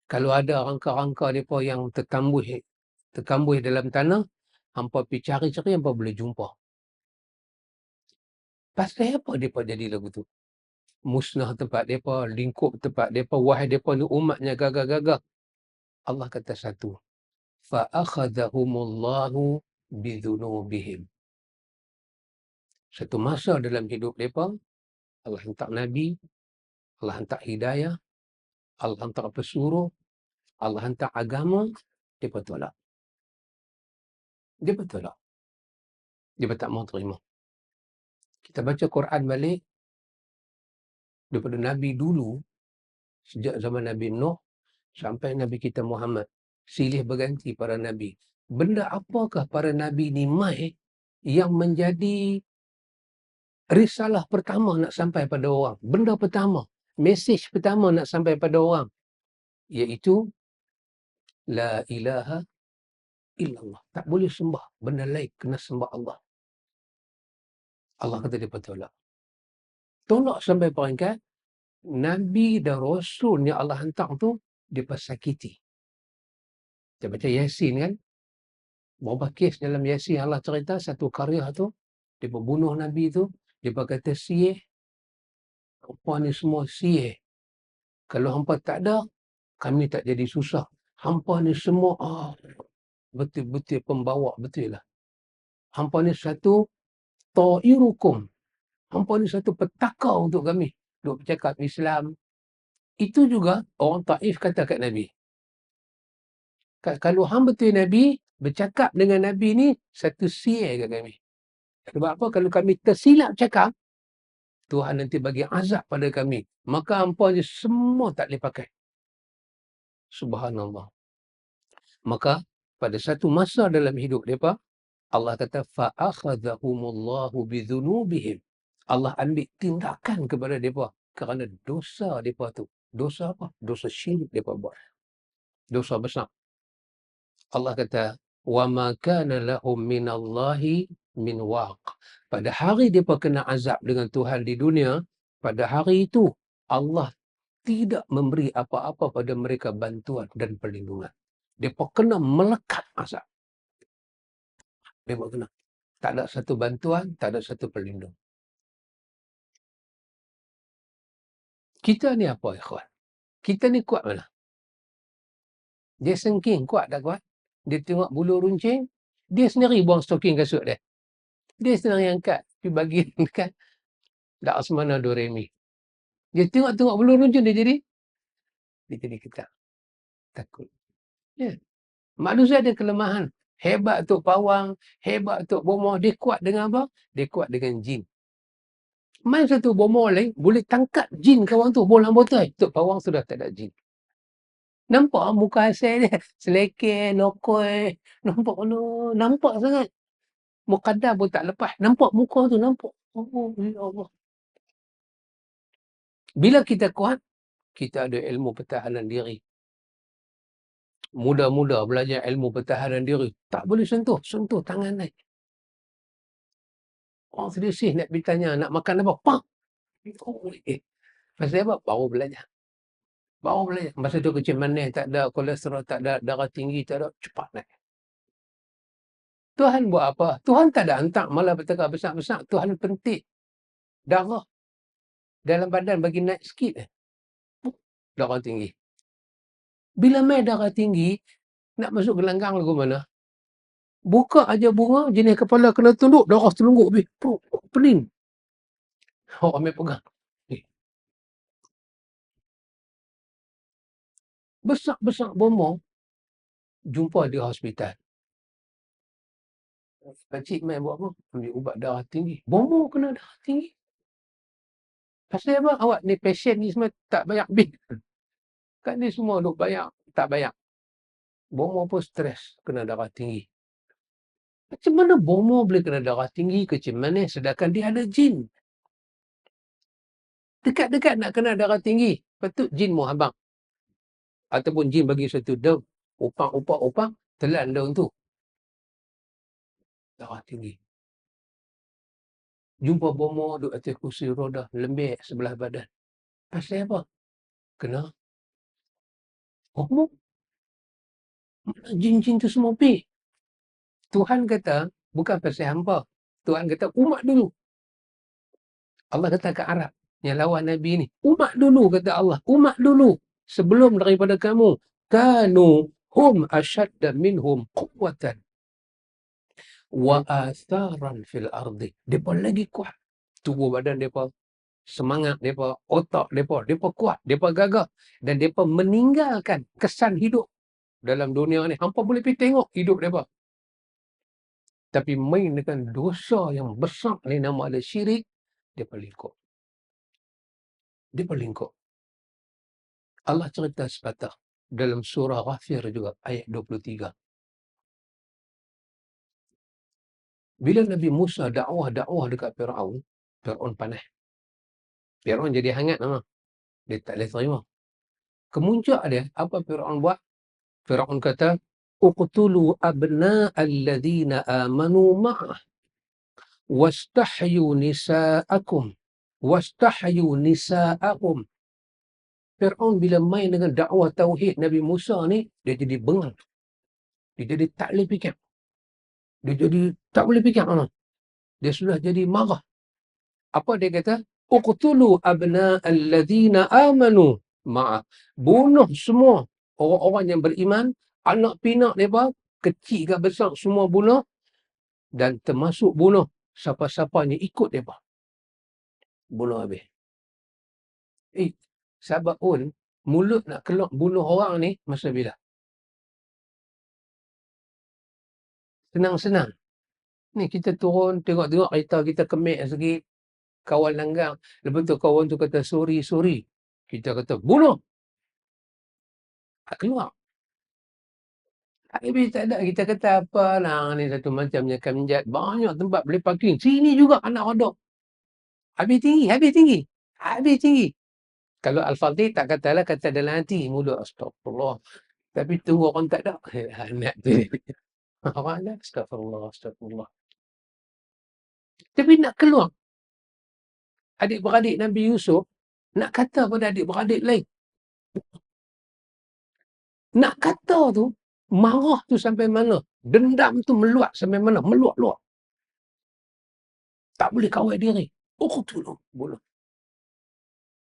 Kalau ada rangka-rangka depa yang terkambuh dalam tanah, hampa pergi cari-cari, hampa boleh jumpa. Pasal apa depa jadi lagu tu? Musnah tempat depa, lingkup tempat depa, wahai depa ni umatnya gagah-gagah. Allah kata satu. Fa akhadhahumullahu bidhunubihim. Satu masa dalam hidup depa, Allah hantar Nabi, Allah hantar hidayah, Allah hantar pesuruh, Allah hantar agama, depa tolak. Depa tolak. Depa tak mau terima. Kita baca Quran balik, daripada Nabi dulu, sejak zaman Nabi Nuh, sampai Nabi kita Muhammad, silih berganti para Nabi. Benda apakah para Nabi ni mai yang menjadi risalah pertama nak sampai pada orang? Benda pertama, mesej pertama nak sampai pada orang, iaitu La ilaha illallah. Tak boleh sembah benda lain, kena sembah Allah. Allah kata dia tolak. Tolak sampai peringkat Nabi dan Rasul yang Allah hantar tu, dia sakiti. Kita baca Yasin kan? Berapa kes dalam Yasin Allah cerita, satu karya tu, dia bunuh Nabi tu, dia kata sihir. Hampa ni semua sihir. Kalau hampa tak ada, kami tak jadi susah. Hampa ni semua, betul-betul pembawa, betul lah. Hampa ni satu ta'irukum. Hampa ni satu petaka untuk kami. Duk bercakap Islam. Itu juga orang Taif kata kat Nabi. Kalau hang betul Nabi, bercakap dengan Nabi ni, satu sihir kat kami. Sebab apa? Kalau kami tersilap cakap, Tuhan nanti bagi azab pada kami. Maka hampa ni semua tak boleh pakai. Subhanallah. Maka pada satu masa dalam hidup mereka, Allah kata fa'akhadhahumullahu bidhunubihim. Allah ambil tindakan kepada mereka kerana dosa mereka tu. Dosa apa? Dosa syirik mereka buat. Dosa besar. Allah kata wa ma kana lahum minallahi min waq. Pada hari mereka kena azab dengan Tuhan di dunia, pada hari itu Allah tidak memberi apa-apa pada mereka bantuan dan perlindungan. Mereka kena melekat azab. Mereka kena. Tak ada satu bantuan, tak ada satu perlindung. Kita ni apa, ikhwan? Kita ni kuat mana? Dia sengking, kuat tak kuat? Dia tengok bulu runcing, dia sendiri buang stoking kasut dia. Dia sendiri angkat, pergi bagi dekat Laksmana Doremi. Dia tengok-tengok bulu runcing, dia jadi ketak. Takut. Ya. Manusia ada kelemahan. Hebat Tok Pawang, hebat Tok Bomoh. Dia kuat dengan apa? Dia kuat dengan jin. Main satu bomoh lain, boleh tangkap jin kawan tu, bola botol. Tok Pawang sudah tak ada jin. Nampak muka Hassan dia, selekeh, lokoi, nampak nampak sangat. Muqaddam pun tak lepas, nampak muka tu, nampak. Oh, ya Allah. Bila kita kuat, kita ada ilmu pertahanan diri. Muda-muda belajar ilmu pertahanan diri, tak boleh sentuh tangan naik. Orang selisih nak bertanya, nak makan apa? Pak! Oh, pasal apa? Baru belajar. Masa tu kecil manis, tak ada kolesterol, tak ada darah tinggi, tak ada, cepat naik. Tuhan buat apa? Tuhan tak ada hantar malah bertekak besar-besar. Tuhan pentik darah dalam badan bagi naik sikit. Darah tinggi. Bila main darah tinggi, nak masuk gelanggang lagu mana? Buka aja bunga, jenis kepala kena tunduk, darah terlungguk habis. Pening. Orang ambil pegang. Besar-besar bomong, jumpa di hospital. Pakcik main buat apa? Ambil ubat darah tinggi. Bomong kena darah tinggi. Pasal apa? Awak ni pasien ni semua tak bayar bil. Kan ni semua duk bayar, tak bayar. Bomong pun stres, kena darah tinggi. Macam mana bomong boleh kena darah tinggi, kecil manis, sedangkan dia ada jin? Dekat-dekat nak kena darah tinggi. Patut jin muhabang. Ataupun jin bagi satu daun. Upang, telan daun tu. Darah tinggi. Jumpa bomong duduk atas kursi roda, lembek sebelah badan. Pasal apa? Kena bomong. Mana jin-jin tu semua pergi? Tuhan kata, bukan pasal hampa. Tuhan kata, umat dulu. Allah kata ke Arab, yang lawan Nabi ni. Umat dulu, kata Allah. Umat dulu. Sebelum daripada kamu. Kanu hum ashadda minhum quwwatan wa atharan fil ardi. Depa lagi kuat. Tubuh badan depa, semangat depa, otak depa kuat, depa gagah, dan depa meninggalkan kesan hidup dalam dunia ni. Hampa boleh pergi tengok hidup depa. Tapi main dengan dosa yang besar ni, nama ada syirik, depa lingkup. Depa lingkup. Allah cerita sepatah dalam surah Ghafir juga ayat 23. Bila Nabi Musa dakwah dekat Firaun, Firaun panas. Firaun jadi hangat nama. Dia tak boleh terima. Kemuncak dia, apa Firaun buat? Firaun kata, uqtulu abna'al ladzina amanu ma'ah wastahyu nisa'akum. Firaun bila main dengan dakwah tauhid Nabi Musa ni, dia jadi bengal. Dia jadi tak boleh fikir. Dia jadi tak boleh fikir. Dia sudah jadi marah. Apa dia kata? Uqtulu abna'al ladzina amanu ma'ah. Bunuh semua orang-orang yang beriman, anak pinak mereka, kecil ke besar, semua bunuh, dan termasuk bunuh siapa-siapanya ikut mereka. Bunuh habis. Sahabat pun, mulut nak keluar bunuh orang ni, masa bila? Senang-senang. Ni kita turun, tengok-tengok kereta kita kemek sikit, kawan langgang. Lepas tu kawan tu kata, sorry. Kita kata, bunuh. Tak keluar. Habis tak ada. Kita kata, apalah ni satu macamnya kamjat. Banyak tempat boleh parking. Sini juga anak hodok. Habis tinggi. Kalau Al-Fatih tak katalah, kata dalam hati. Mulut, astagfirullah. Tapi tu orang tak ada. Anak tu. Orang ada, astagfirullah. Tapi nak keluar. Adik-beradik Nabi Yusuf, nak kata pada adik-beradik lain. Nak kata tu, marah tu sampai mana? Dendam tu meluat sampai mana? Meluat-luat. Tak boleh kawal diri. Bunuh.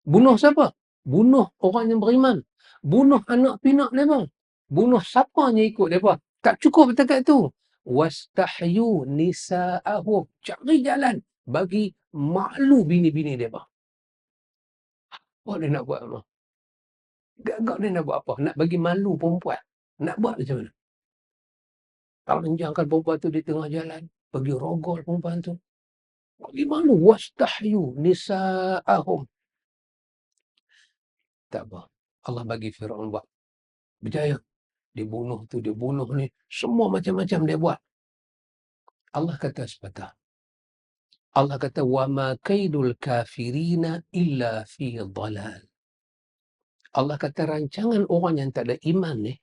Bunuh siapa? Bunuh orang yang beriman. Bunuh anak pinak mereka. Bunuh siapanya ikut mereka. Tak cukup setakat tu. Wastahyu nisa'ahum. Cari jalan bagi malu bini-bini mereka. Apa dia nak buat apa? Gagak dia nak buat apa? Nak bagi malu perempuan. Nak buat macam mana? Panjangkan perempuan tu di tengah jalan. Bagi rogol perempuan tu. Bagi malu. Wastahyu nisa'ahum. Tak apa. Allah bagi Firaun buat. berjaya. Dia bunuh tu, dia bunuh ni. Semua macam-macam dia buat. Allah kata sepatah. Allah kata, وَمَا كَيْدُ الْكَافِرِينَ إِلَّا فِي ضَلَالٍ. Allah kata rancangan orang yang tak ada iman ni,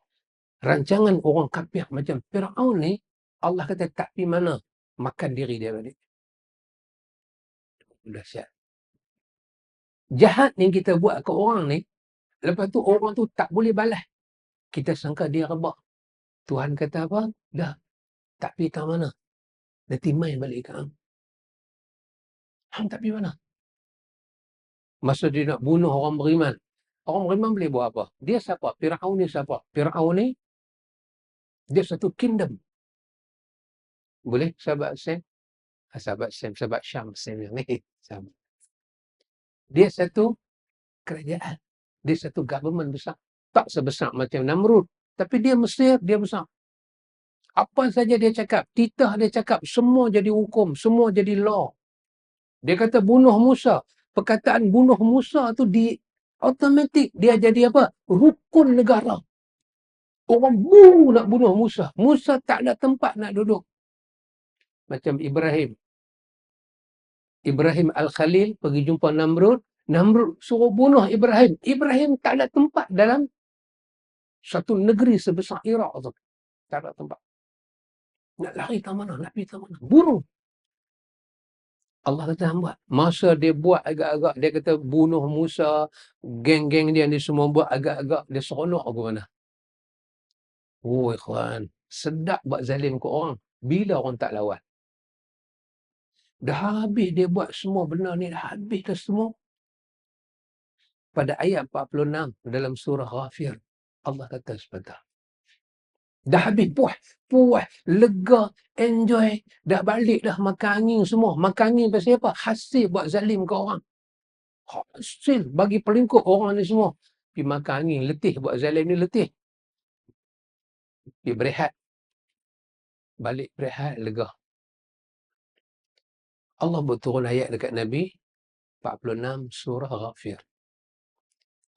rancangan orang kafir macam Firaun ni, Allah kata tak pergi mana, makan diri dia balik. Dahsyat. Jahat yang kita buat ke orang ni, lepas tu orang tu tak boleh balas. Kita sangka dia rebah. Tuhan kata apa? Dah, tak pergi ke mana. Nanti main balik ke hang. Hang tak pergi mana? Masa dia nak bunuh orang beriman. Orang beriman boleh buat apa? Dia siapa? Firaun ni siapa? Firaun ni, dia satu kingdom. Boleh sahabat Sam? Sahabat Sam, sahabat Syam, Sam yang ni. Dia satu kerajaan. Dia satu government besar. Tak sebesar macam Namrud. Tapi dia Mesir, dia besar. Apa saja dia cakap, titah dia cakap, semua jadi hukum, semua jadi law. Dia kata bunuh Musa. Perkataan bunuh Musa tu automatik dia jadi apa? Rukun negara. Orang nak bunuh Musa. Musa tak ada tempat nak duduk. Macam Ibrahim. Ibrahim Al-Khalil pergi jumpa Namrud. Namrud suruh bunuh Ibrahim. Ibrahim tak ada tempat dalam satu negeri sebesar Iraq tu. Tak ada tempat. Nak lari ke mana? Nak pergi ke mana? Bunuh. Allah kata buat. Masa dia buat agak-agak, dia kata bunuh Musa, geng-geng dia ni semua buat agak-agak, dia seronok ke mana? Oh ikhwan, sedap buat zalim ke orang. Bila orang tak lawan? Dah habis dia buat semua benda ni, dah habis dah semua. Pada ayat 46 dalam surah Ghafir, Allah kata sepatah. Dah habis, puas, lega, enjoy, dah balik dah makan angin semua. Makan angin pasal apa? Hasil buat zalim ke orang. Hasil bagi pelingkup orang ni semua. Pergi makan angin, letih buat zalim ni letih. Pergi berehat. Balik berehat, lega. Allah berturun ayat dekat Nabi 46 surah Ghafir.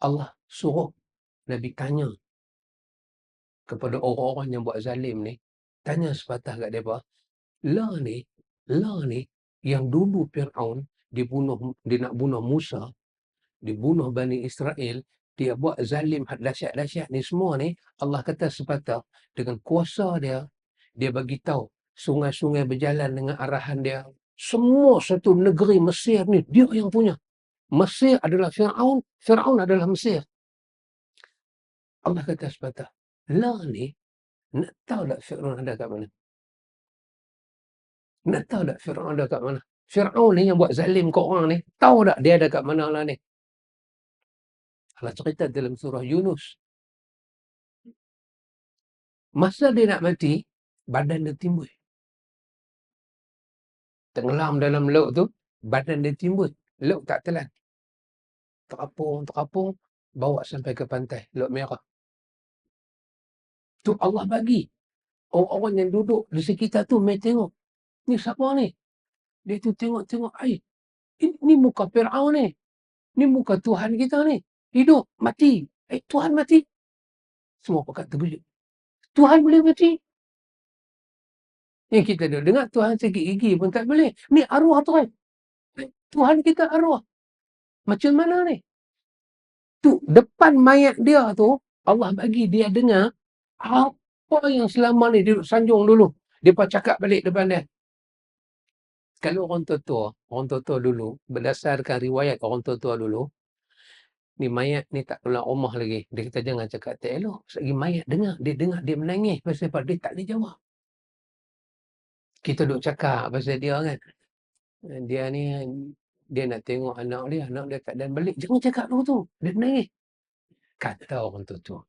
Allah suruh Nabi tanya kepada orang-orang yang buat zalim ni, tanya sepatah kat mereka, la ni yang dulu Fir'aun dia nak bunuh Musa, dibunuh Bani Israel, dia buat zalim dahsyat-dahsyat ni semua ni, Allah kata sepatah dengan kuasa dia, dia bagi tahu sungai-sungai berjalan dengan arahan dia. Semua satu negeri Mesir ni dia yang punya. Mesir adalah Fir'aun, Fir'aun adalah Mesir. Allah kata sepatah, la ni, nak tahu tak Fir'aun ada kat mana? Nak tahu tak Fir'aun ada kat mana? Fir'aun ni yang buat zalim ke orang ni, tahu tak dia ada kat mana lah ni? Allah cerita dalam surah Yunus. Masa dia nak mati, badan dia timbul. Tenggelam dalam laut tu, badan dia timbul. Laut tak telan. Terapung, bawa sampai ke pantai, Laut Merah. Tu Allah bagi. Orang-orang yang duduk di sekitar tu main tengok. Ni siapa ni? Dia tu tengok air. Ini muka Fir'aun ni. Ni muka Tuhan kita ni. Hidup, mati. Tuhan mati. Semua pakat terkejut. Tuhan boleh mati? Yang kita dengar Tuhan sakit gigi pun tak boleh. Ni arwah Tuhan. Tuhan kita arwah. Macam mana ni? Tu, depan mayat dia tu, Allah bagi dia dengar apa yang selama ni dia sanjung dulu. Dia pun cakap balik depan dia. Kalau orang tua dulu, berdasarkan riwayat orang tua dulu, ni mayat ni tak keluar rumah lagi. Dia kata jangan cakap tak elok. Selagi mayat dengar, dia menangis. Pasal apa? Dia tak boleh jawab. Kita duk cakap pasal dia kan. Dia ni, dia nak tengok anak dia tak dan balik. Jangan cakap tu. Dia menangis. Kata orang tua.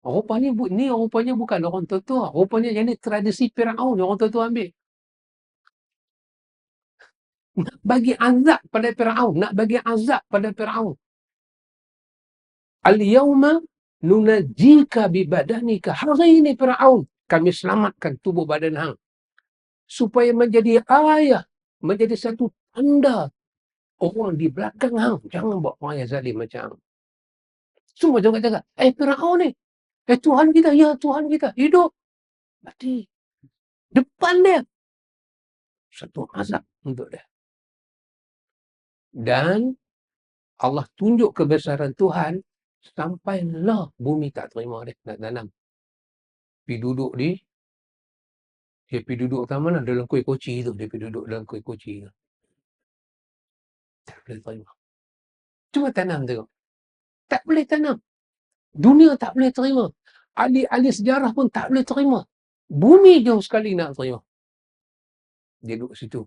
Rupanya bukan orang tua. Rupanya yang ni tradisi Fir'aun yang orang tua ambil. Nak bagi azab pada Fir'aun. Al-yawma nunajjika bibadanika. Hari ini Fir'aun, kami selamatkan tubuh badan hang. Supaya menjadi ayah, menjadi satu tanda orang di belakang hang. Jangan buat orang yang zalim macam hang. Semua cakap, Firaun ni, Tuhan kita, ya Tuhan kita, hidup. Mati. Depan dia. Satu azab untuk dia. Dan Allah tunjuk kebesaran Tuhan, sampailah bumi tak terima dia nak tanam. Pergi duduk dia pergi duduk kat mana? Dalam kuih koci tu. Dia pergi duduk dalam kuih koci tu. Tak boleh terima. Cuba tanam tengok. Tak boleh tanam. Dunia tak boleh terima. Ahli-ahli sejarah pun tak boleh terima. Bumi jauh sekali nak terima. Dia duduk situ.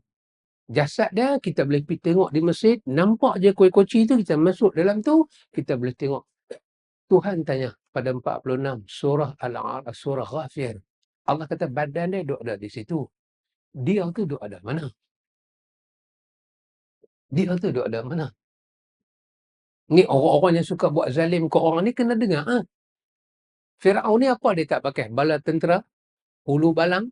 Jasad dia kita boleh pergi tengok di masjid. Nampak je kuih koci tu. Kita masuk dalam tu. Kita boleh tengok. Tuhan tanya pada 46 surah Al-A'raf, surah Ghafir. Allah kata badan dia duduk ada di situ. Dia tu duduk ada mana? Dia tu duduk ada mana? Ni orang-orang yang suka buat zalim ke orang ni kena dengar. Ha? Firaun ni apa dia tak pakai? Bala tentera, hulu balang,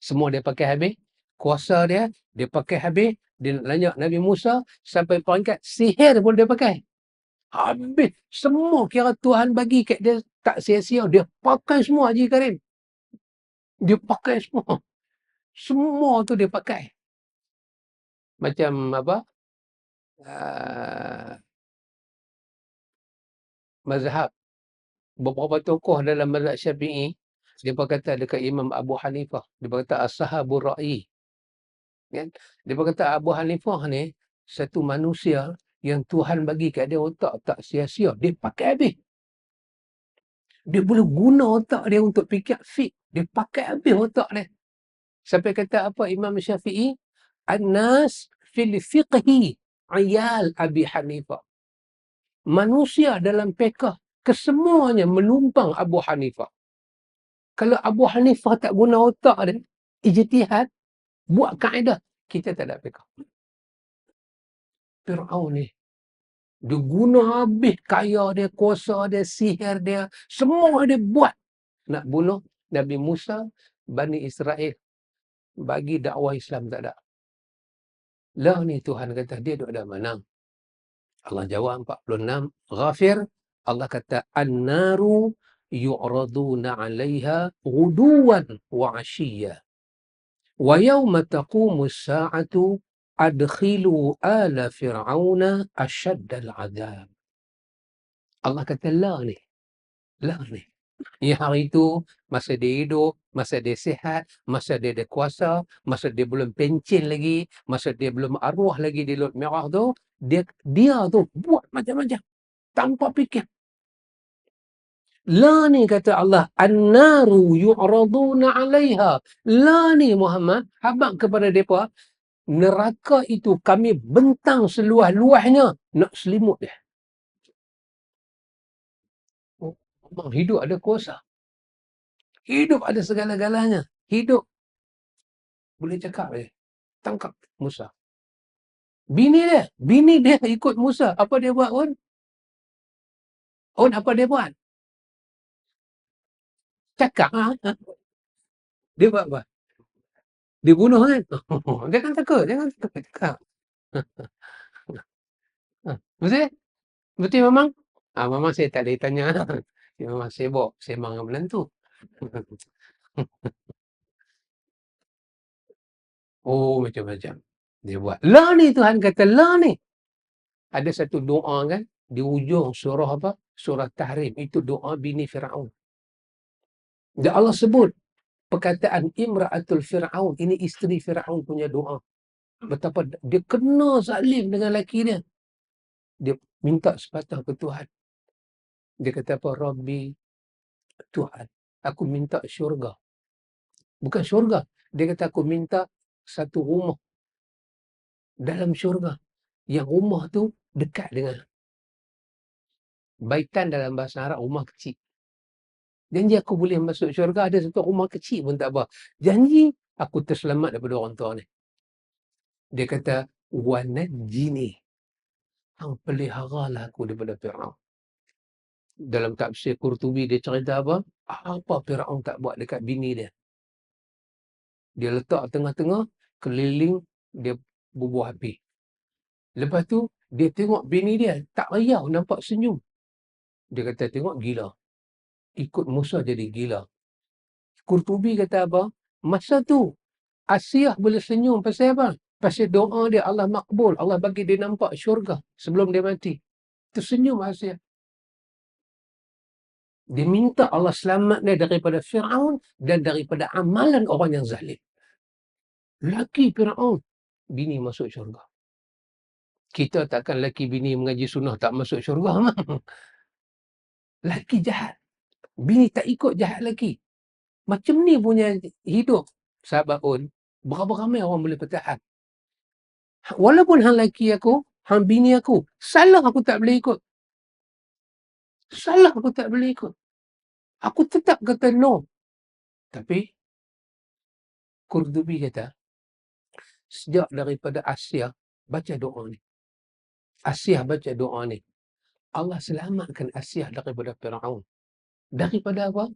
semua dia pakai habis. Kuasa dia pakai habis. Dia nak lanjut Nabi Musa sampai peringkat sihir pun dia pakai. Habis. Semua kira Tuhan bagi kat dia tak sia-sia. Dia pakai semua Haji Karim. Dia pakai semua. Semua tu dia pakai. Macam apa? Mazhab. Beberapa tokoh dalam mazhab Syafi'i, dia berkata dekat Imam Abu Hanifah, dia berkata as-sahabur ra'i. Kan? Dia berkata Abu Hanifah ni satu manusia yang Tuhan bagi kat dia otak tak sia-sia. Dia pakai habis. Dia boleh guna otak dia untuk fikir fik. Dia pakai habis otak dia. Sampai kata apa Imam Syafi'i? An-nas fil fiqhi ayal Abi Hanifah. Manusia dalam fiqh kesemuanya menumpang Abu Hanifah. Kalau Abu Hanifah tak guna otak dia, ijtihad, buat kaedah, kita tak ada fiqh. Firaun ni, dia guna habis kaya dia, kuasa dia, sihir dia, semua dia buat nak bunuh Nabi Musa, Bani Israel. Bagi dakwah Islam tak ada. Lah ni Tuhan kata, dia duduk ada mana? Allah jawab 46, Ghafir, Allah kata, An-naru yu'raduna 'alaiha ghuduwan wa 'ashiyya. Wa yawma taqumu as-sa'atu adkhilu ala fir'auna ashaddal 'adzab. Allah kata lah ni. Yang hari itu, masa dia hidup, masa dia sihat, masa dia ada kuasa, masa dia belum pencin lagi, masa dia belum arwah lagi di Laut Merah tu, dia tu buat macam-macam. Tanpa fikir. La ni kata Allah, An-naru yu'raduna 'alaiha. La ni Muhammad, habaq kepada mereka, neraka itu kami bentang seluas-luasnya nak selimut dia. Oh, memang hidup ada kuasa. Hidup ada segala-galanya. Hidup boleh cakap dia. Tangkap Musa. Bini dia ikut Musa. Apa dia buat, On? On, apa dia buat? Cakap. Dia buat apa? Dia bunuh kan? Jangan takut. Cakap. Betul? Betul memang? Memang saya tak boleh tanya. Memang sibuk. Sembang dengan menantu. Oh, macam-macam. Dia buat. Lah ni Tuhan kata, lah ni. Ada satu doa kan, di ujung surah apa? Surah Tahrim. Itu doa bini Firaun. Dan Allah sebut perkataan Imra'atul Fir'aun. Ini isteri Fir'aun punya doa. Betapa dia kena zalim dengan lelaki dia. Dia minta sepatah ke Tuhan. Dia kata apa? Rabbi, Tuhan, aku minta syurga. Bukan syurga. Dia kata aku minta satu rumah dalam syurga. Yang rumah tu dekat dengan baitan dalam bahasa Arab, rumah kecil. Janji aku boleh masuk syurga, ada satu rumah kecil pun tak apa. Janji aku terselamat daripada orang tua ni. Dia kata, wanajini, hang peliharalah aku daripada Fir'aun. Dalam tafsir Qurtubi dia cerita apa? Apa Fir'aun tak buat dekat bini dia? Dia letak tengah-tengah, keliling dia bubuh api. Lepas tu, dia tengok bini dia, tak riau, nampak senyum. Dia kata, tengok gila. Ikut Musa jadi gila. Qurtubi kata apa? Masa tu, Asiyah boleh senyum pasal apa? Pasal doa dia Allah makbul. Allah bagi dia nampak syurga sebelum dia mati. Tersenyum Asiyah. Dia minta Allah selamat dia daripada Fir'aun dan daripada amalan orang yang zalim. Laki Fir'aun, bini masuk syurga. Kita takkan laki bini mengaji sunnah tak masuk syurga. Laki jahat. Bini tak ikut, jahat laki. Macam ni punya hidup. Sahabat pun, berapa ramai orang boleh bertahan. Walaupun hang laki aku, hang bini aku, salah aku tak boleh ikut. Salah aku tak boleh ikut. Aku tetap kata no. Tapi, Qurtubi kata, sejak daripada Asiyah baca doa ni. Asiyah baca doa ni. Allah selamatkan Asiyah daripada Fir'aun. Daripada apa?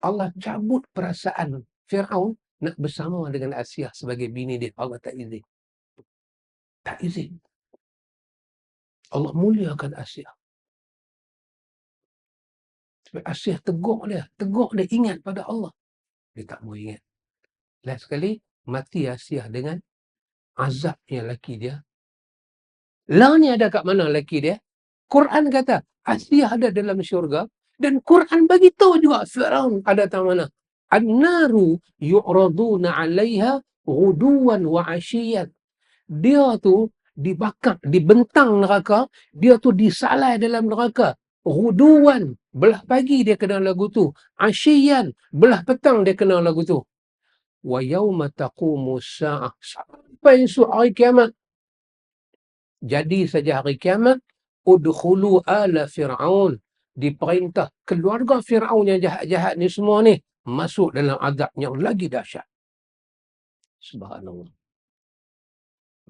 Allah cabut perasaan Fir'aun nak bersama dengan Asiyah sebagai bini dia. Allah tak izin. Tak izin. Allah muliakan Asiyah. Sebab Asiyah tegur dia. Tegur dia ingat pada Allah. Dia tak mau ingat. Last sekali, mati Asiyah dengan azabnya laki dia. Lah ni ada kat mana laki dia? Quran kata, Asiyah ada dalam syurga. Dan Quran bagi tahu juga Fir'aun ada kat mana. An-naru yu'raduna 'alaiha ghuduwan wa 'ashiyan. Dia tu dibakar, dibentang neraka, dia tu disalai dalam neraka. Ghuduwan, belah pagi dia kena lagu tu. Ashiyan, belah petang dia kena lagu tu. Wa yauma taqumu sa'ah. Sampai esok hari kiamat. Jadi saja hari kiamat, udkhulu ala Fir'aun. Diperintah keluarga Fir'aun yang jahat-jahat ni semua ni masuk dalam azab yang lagi dahsyat. Subhanallah.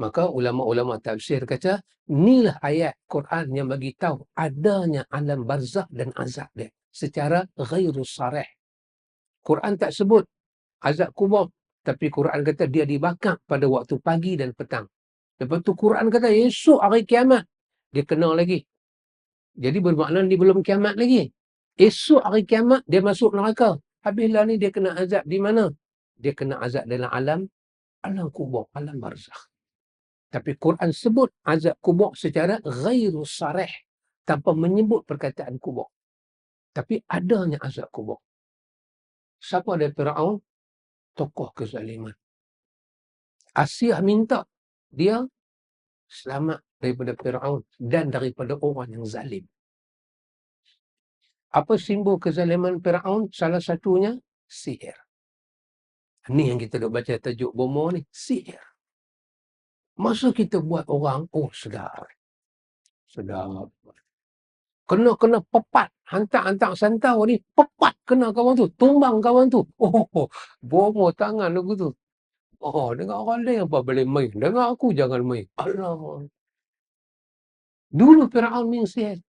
Maka ulama-ulama tafsir kata, inilah ayat Quran yang bagi tahu adanya alam barzakh dan azab dia secara ghairu sarih. Quran tak sebut azab kubur, tapi Quran kata dia dibakar pada waktu pagi dan petang. Lepas tu Quran kata esok hari kiamat dia kena lagi. Jadi bermakna dia belum kiamat lagi. Esok hari kiamat dia masuk neraka. Habislah ni dia kena azab di mana? Dia kena azab dalam alam kubur, alam barzakh. Tapi Quran sebut azab kubur secara ghairu sarih, tanpa menyebut perkataan kubur. Tapi adanya azab kubur. Siapa dia Fir'aun? Tokoh kezaliman. Asiyah minta dia selamat daripada Fir'aun dan daripada orang yang zalim. Apa simbol kezaliman Fir'aun? Salah satunya sihir. Ni yang kita duk baca tajuk bomo ni, sihir. Masa kita buat orang, oh sedap. Sedap. Kena pepat. Hantar santau ni, pepat kena kawan tu. Tumbang kawan tu. Oh, bomo tangan aku tu. Oh, dengar orang lain apa boleh main. Dengar aku jangan main. Alamak. Dulu Fir'aun main sihir.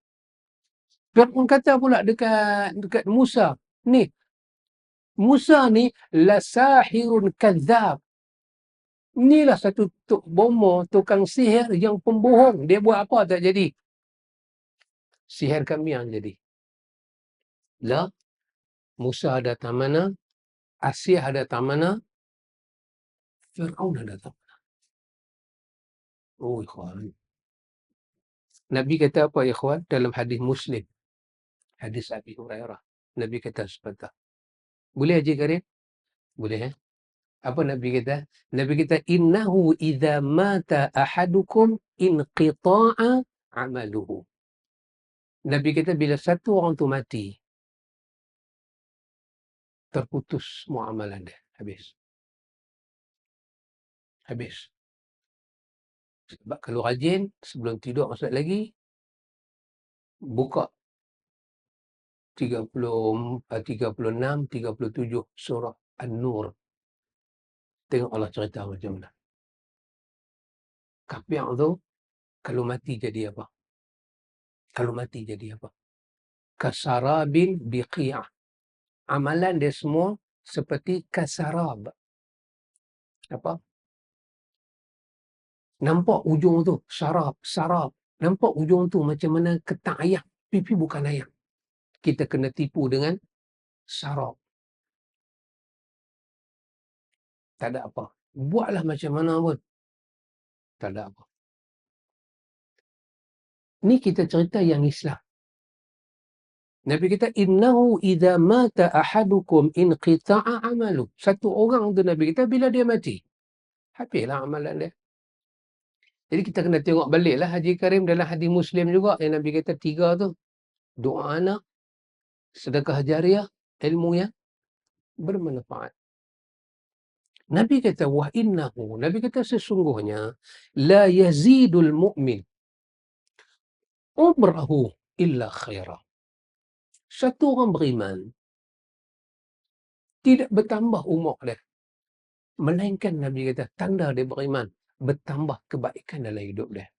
Fir'aun kata pula dekat Musa. Ni, Musa ni lasahirun kadzab. Inilah satu bomo, tukang sihir yang pembohong. Dia buat apa tak jadi. Sihir kami yang jadi. Lah, Musa ada tak mana, Asiyah ada tak mana, Fir'aun ada tak mana. Oh, ikhwan. Nabi kata apa, ikhwan? Dalam hadis Muslim. Hadis Abi Hurairah. Nabi kata sepatah. Boleh Haji Karim? Boleh, eh? Apa Nabi kata? Nabi kata, innahu idza mata ahadukum inqita'a amaluhu. Nabi kata, bila satu orang tu mati, terputus semua amalan dia. Habis. Habis. Sebab kalau rajin, sebelum tidur masuk lagi, buka 36, 37 surah An-Nur. Tengok Allah cerita macam mana. Kafir tu, kalau mati jadi apa? Kalau mati jadi apa? Kasarabin biqiyah. Amalan dia semua seperti kasarab. Apa? Nampak ujung tu, sarab. Nampak ujung tu macam mana ketak ayam. pipi bukan ayam. Kita kena tipu dengan sarap. Tak ada apa. Buatlah macam mana pun. Tak ada apa. Ni kita cerita yang Islam. Nabi kata, innahu idza mata ahadukum inqita'a amalu. Satu orang tu Nabi kata, bila dia mati, habislah amalan dia. Jadi kita kena tengok baliklah Haji Karim dalam hadis Muslim juga yang Nabi kata 3 tu. Doa anak, sedekah jariah, ilmu yang bermanfaat. Nabi kata, wa innahu, Nabi kata sesungguhnya, la yazidul mu'min umrahu illa khairah. Satu orang beriman tidak bertambah umur dia. Melainkan Nabi kata, tanda dia beriman, bertambah kebaikan dalam hidup dia.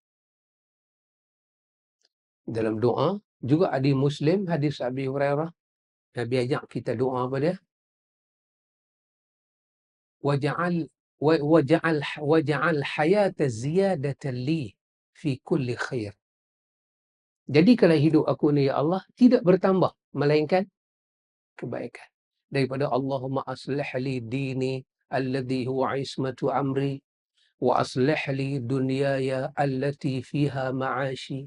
Dalam doa, juga hadis Muslim, hadis Abi Hurairah, Nabi ajak kita doa apa dia? Waja'al hayata ziyadatan li fi kulli khair. Jadi kalau hidup aku ni ya Allah tidak bertambah melainkan kebaikan. Daripada Allahumma aslih li dini alladhi huwa ismatu amri wa aslih li dunyaya allati fiha ma'ashi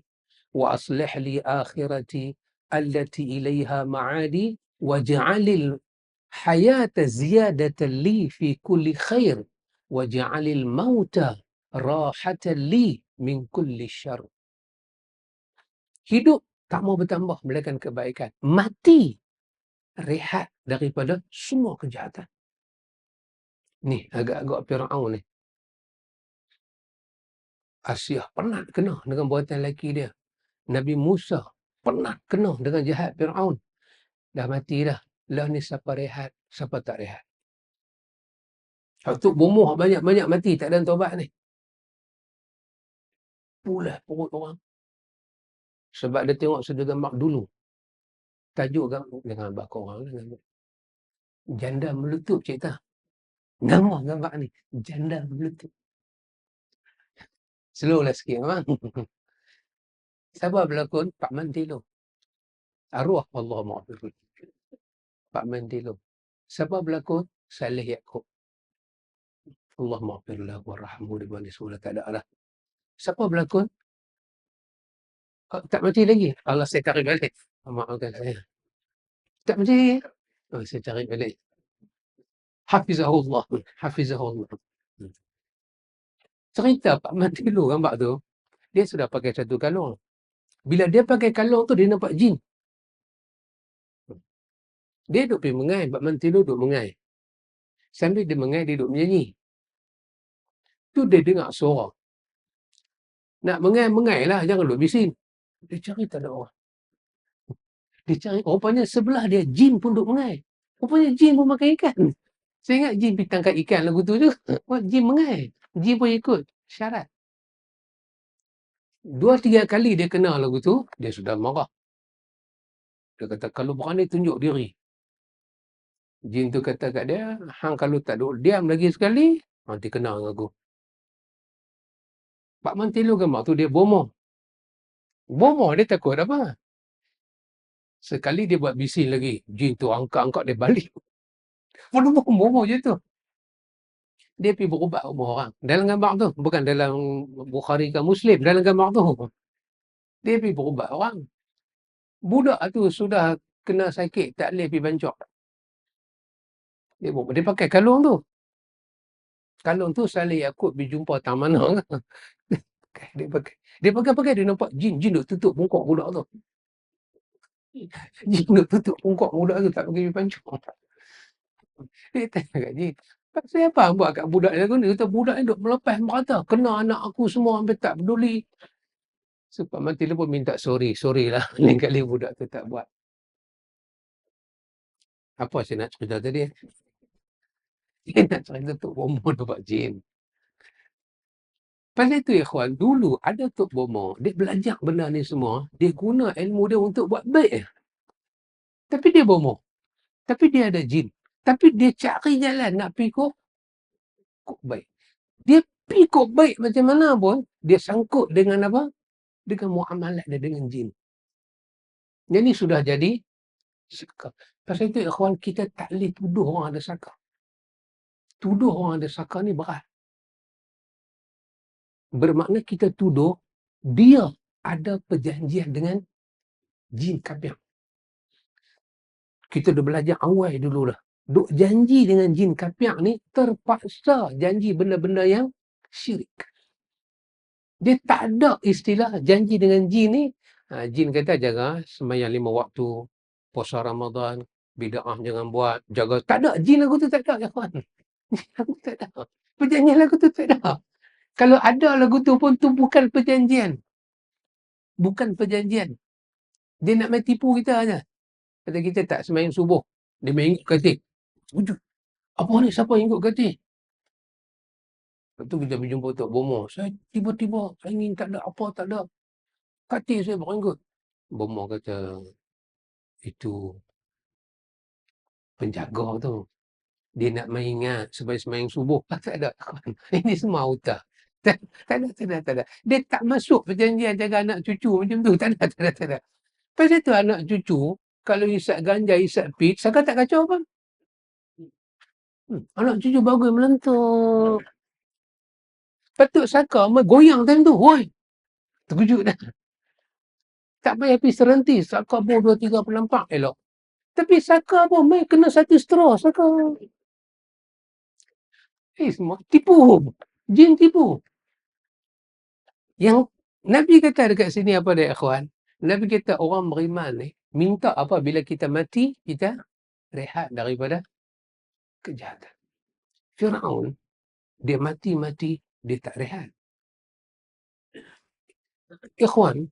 wa aslih li akhirati allati ilaiha ma'adi waj'alil hayata ziyadatan li fi kulli khair waj'alil mauta rahatan li min kulli syarr. Hidup tak mau bertambah melainkan kebaikan. Mati rehat daripada semua kejahatan. Ni agak-agak Firaun ni. Asyah pernah kena dengan buatan lelaki dia. Nabi Musa pernah kena dengan jahat Firaun. Dah mati dah. Lah ni siapa rehat, siapa tak rehat. Untuk bomoh banyak-banyak mati tak ada taubat ni. Pulah perut orang. Sebab dia tengok sudut gambar dulu. Tajuk gambar dengan bakal orang. Janda meletup cerita. Nama gambar ni. Janda meletup. Slow lah sikit memang. Siapa berlakon? Pak Mantilo. Arwah Allah maafkan. Pak Mantilo. Siapa berlakon? Saleh Yaakob. Allah maafkanlah warahmu di bani semula tak ada lah. Siapa berlakon? Tak mati lagi. Allah saya tarik balik. Maafkan saya. Tak mati lagi. Oh, saya tarik balik. Hafizahullah. Hafizahullah. Cerita Pak Mantilo gambar tu, dia sudah pakai satu kalung. Bila dia pakai kalung tu, dia nampak jin. Dia duduk pergi mengai. Pak Mantilo duduk mengai. Sambil dia mengai, dia duduk menyanyi. Tu dia dengar suara. Nak mengai lah, jangan duduk bising. Dia cari tak ada orang. Dia cari, rupanya sebelah dia jin pun duduk mengai. Rupanya jin pun makan ikan. Saya ingat jin pergi tangkap ikan lagu tu je. Wah, jin mengai. Jin pun ikut. Syarat. 2-3 kali dia kena lagu tu, dia sudah marah. Dia kata, kalau berani tunjuk diri. Jin tu kata kat dia, hang kalau tak duduk diam lagi sekali, nanti kena dengan aku. Pak Mantilo gambar tu dia bomoh. Bomoh dia takut apa? Sekali dia buat bising lagi. Jin tu angkat-angkat dia balik. Bomoh je tu. Dia pergi berubat rumah orang. Dalam gambar tu. Bukan dalam Bukhari ke Muslim. Dalam gambar tu. Dia pergi berubat orang. Budak tu sudah kena sakit. Tak boleh pergi bancok. Dia pakai kalung tu. Kalung tu Saleh Yaakob pergi jumpa tang mana. Dia pakai. Dia nampak jin duk tutup bungkuk budak tu. Jin duk tutup bungkuk budak tu. Tak pergi pancung. Dia tanya kat jin. Pasal apa buat kat budak dia ni? Kata budak ni duk melepas merata. Kena anak aku semua hampir tak peduli. Sebab mati dia pun minta sorry. Sorry lah. Lain kali budak tu tak buat. Apa saya nak cerita tadi? Dia nak cerita Tok Bomoh nampak jin. Pasal itu ikhwan, dulu ada Tok Bomoh. Dia belajar benda ni semua. Dia guna ilmu dia untuk buat baik. Tapi dia bomoh. Tapi dia ada jin. Tapi dia cari jalan nak pergi kok baik. Dia pergi kok baik macam mana pun, dia sangkut dengan apa? Dengan muamalat dia dengan jin. Yang ni sudah jadi saka. Pasal itu ikhwan, kita tak boleh tuduh orang ada saka. Tuduh orang ada saka ni berat. Bermakna kita tuduh dia ada perjanjian dengan jin kapiak. Kita dah belajar awal dulu dah. Duk janji dengan jin kapiak ni, terpaksa janji benda-benda yang syirik. Dia tak ada istilah janji dengan jin ni. Jin kata jaga sembahyang 5 waktu, puasa Ramadan, bid'ah jangan buat, jaga. Tak ada. Jin lagu tu tak ada, ya kawan. Jin lagu tak ada. Perjanjian lagu tu tak ada. Kalau ada lagu tu pun tu bukan perjanjian. Bukan perjanjian. Dia nak main tipu kita aja. Kata kita tak sembahyang subuh, dia main ikut katil. Wujud. Apa ni, siapa yang ikut katil? Lepas tu kita berjumpa Tok Bomo. Saya tiba-tiba, saya ingin tak ada apa, tak ada. Katil saya bukan ikut. Bomo kata, itu penjaga tu. Dia nak main ingat supaya sembahyang subuh. Tak ada. Ini semua auta. Tak ada. Dia tak masuk perjanjian jaga anak cucu macam tu. Tak ada. Pasal tu anak cucu, kalau isap ganja, isap pit, Saka tak kacau apa? Anak cucu bagus melentur. Patut Saka goyang time tu. Woi, terkejut dah. Tak payah pergi serenti. Saka pun 2-3 pelampak elok. Tapi Saka pun main kena satu straw. Saka. Semua tipu. Jin tipu. Yang Nabi kata dekat sini apa dia ikhwan? Nabi kata orang beriman ni minta apa bila kita mati, kita rehat daripada kejahatan. Firaun, dia mati, dia tak rehat. Ikhwan,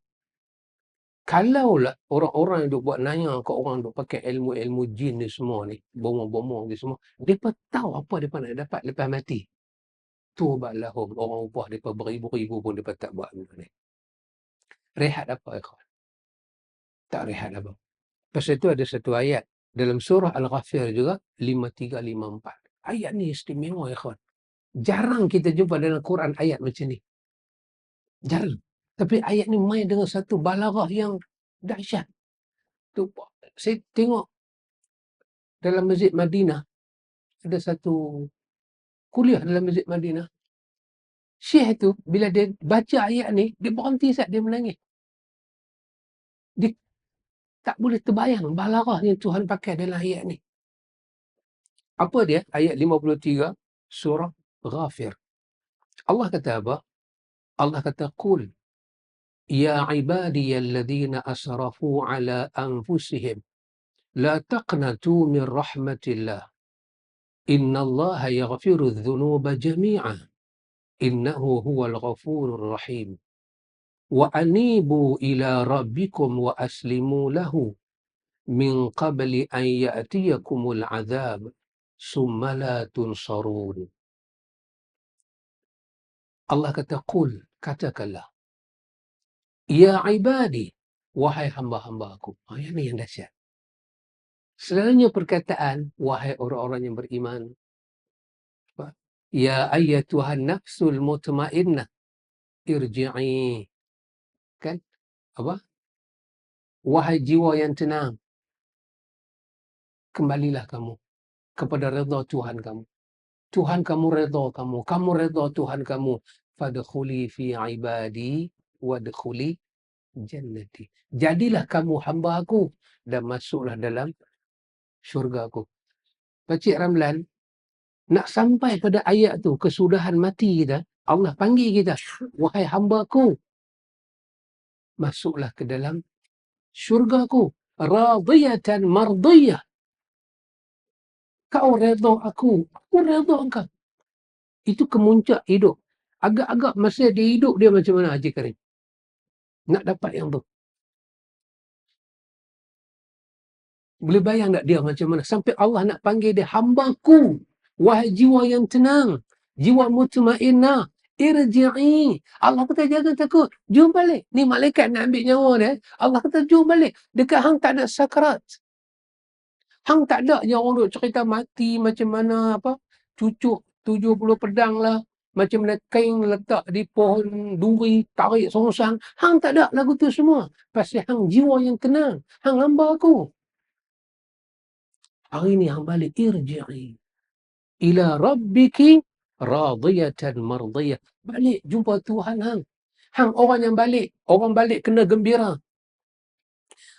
kalaulah orang-orang yang duk buat nanya ke orang duk pakai ilmu-ilmu jin ni semua ni, bomo-bomo ni semua, mereka tahu apa mereka nak dapat lepas mati. Tubalahum, orang upah mereka beribu-ribu pun mereka tak buat benda ni. Rehat apa ikhwan? Tak rehat apa. Pasal itu ada satu ayat dalam surah Al-Ghafir juga, 5354. Ayat ni istimewa ikhwan. Jarang kita jumpa dalam Quran ayat macam ni. Jarang. Tapi ayat ni main dengan satu balaghah yang dahsyat. Tu, saya tengok dalam Masjid Madinah, ada satu kuliah dalam Masjid Madinah. Syekh tu, bila dia baca ayat ni, dia berhenti saat dia menangis. Dia tak boleh terbayang balaghah yang Tuhan pakai dalam ayat ni. Apa dia? Ayat 53, surah Ghafir. Allah kata apa? Allah kata, Qul, ya ibadiyalladzina asrafu ala anfusihim, la taqnatu min rahmatillah. Innallaha yaghfiru dhunuba jami'a. Innahu huwal ghafurur rahim. Wa anibu ila rabbikum wa aslimu lahu min qabli an ya'tiyakumul azab summa la tunsarun. Allah kata, Qul, katakanlah, ya ibadi, wahai hamba-hamba aku. Ini yang dahsyat. Selalunya perkataan, wahai orang-orang yang beriman. Ya ayyatuhan nafsul mutmainnah, irji'i. Kan? Apa? Wahai jiwa yang tenang, kembalilah kamu kepada redha Tuhan kamu. Tuhan kamu redha kamu. Kamu redha Tuhan kamu. Fadkhuli fi ibadi wadkhuli jannati. Jadilah kamu hamba aku dan masuklah dalam syurga aku. Pakcik Ramlan, nak sampai pada ayat tu, kesudahan mati kita, Allah panggil kita, wahai hamba aku, masuklah ke dalam syurga aku. Radiyatan mardiyah. Kau redha aku redha engkau. Itu kemuncak hidup. Agak-agak masa dia hidup, dia macam mana Haji Karim? Nak dapat yang tu. Boleh bayang tak dia macam mana? Sampai Allah nak panggil dia, hambaku, wahai jiwa yang tenang, jiwa mutmainnah, irji'i. Allah kata jangan takut, jom balik. Ni malaikat nak ambil nyawa dia. Allah kata jom balik. Dekat hang tak ada sakrat. Hang tak ada je orang duk cerita mati macam mana, apa, cucuk 70 pedang lah, macam mana kain letak di pohon duri, tarik songsang. Hang tak ada lagu tu semua. Pasal hang jiwa yang tenang. Hang hamba aku. Hari ni hang balik. Irji'i ila rabbiki radiyatan mardiyah. Balik jumpa Tuhan hang. Hang orang yang balik. Orang balik kena gembira.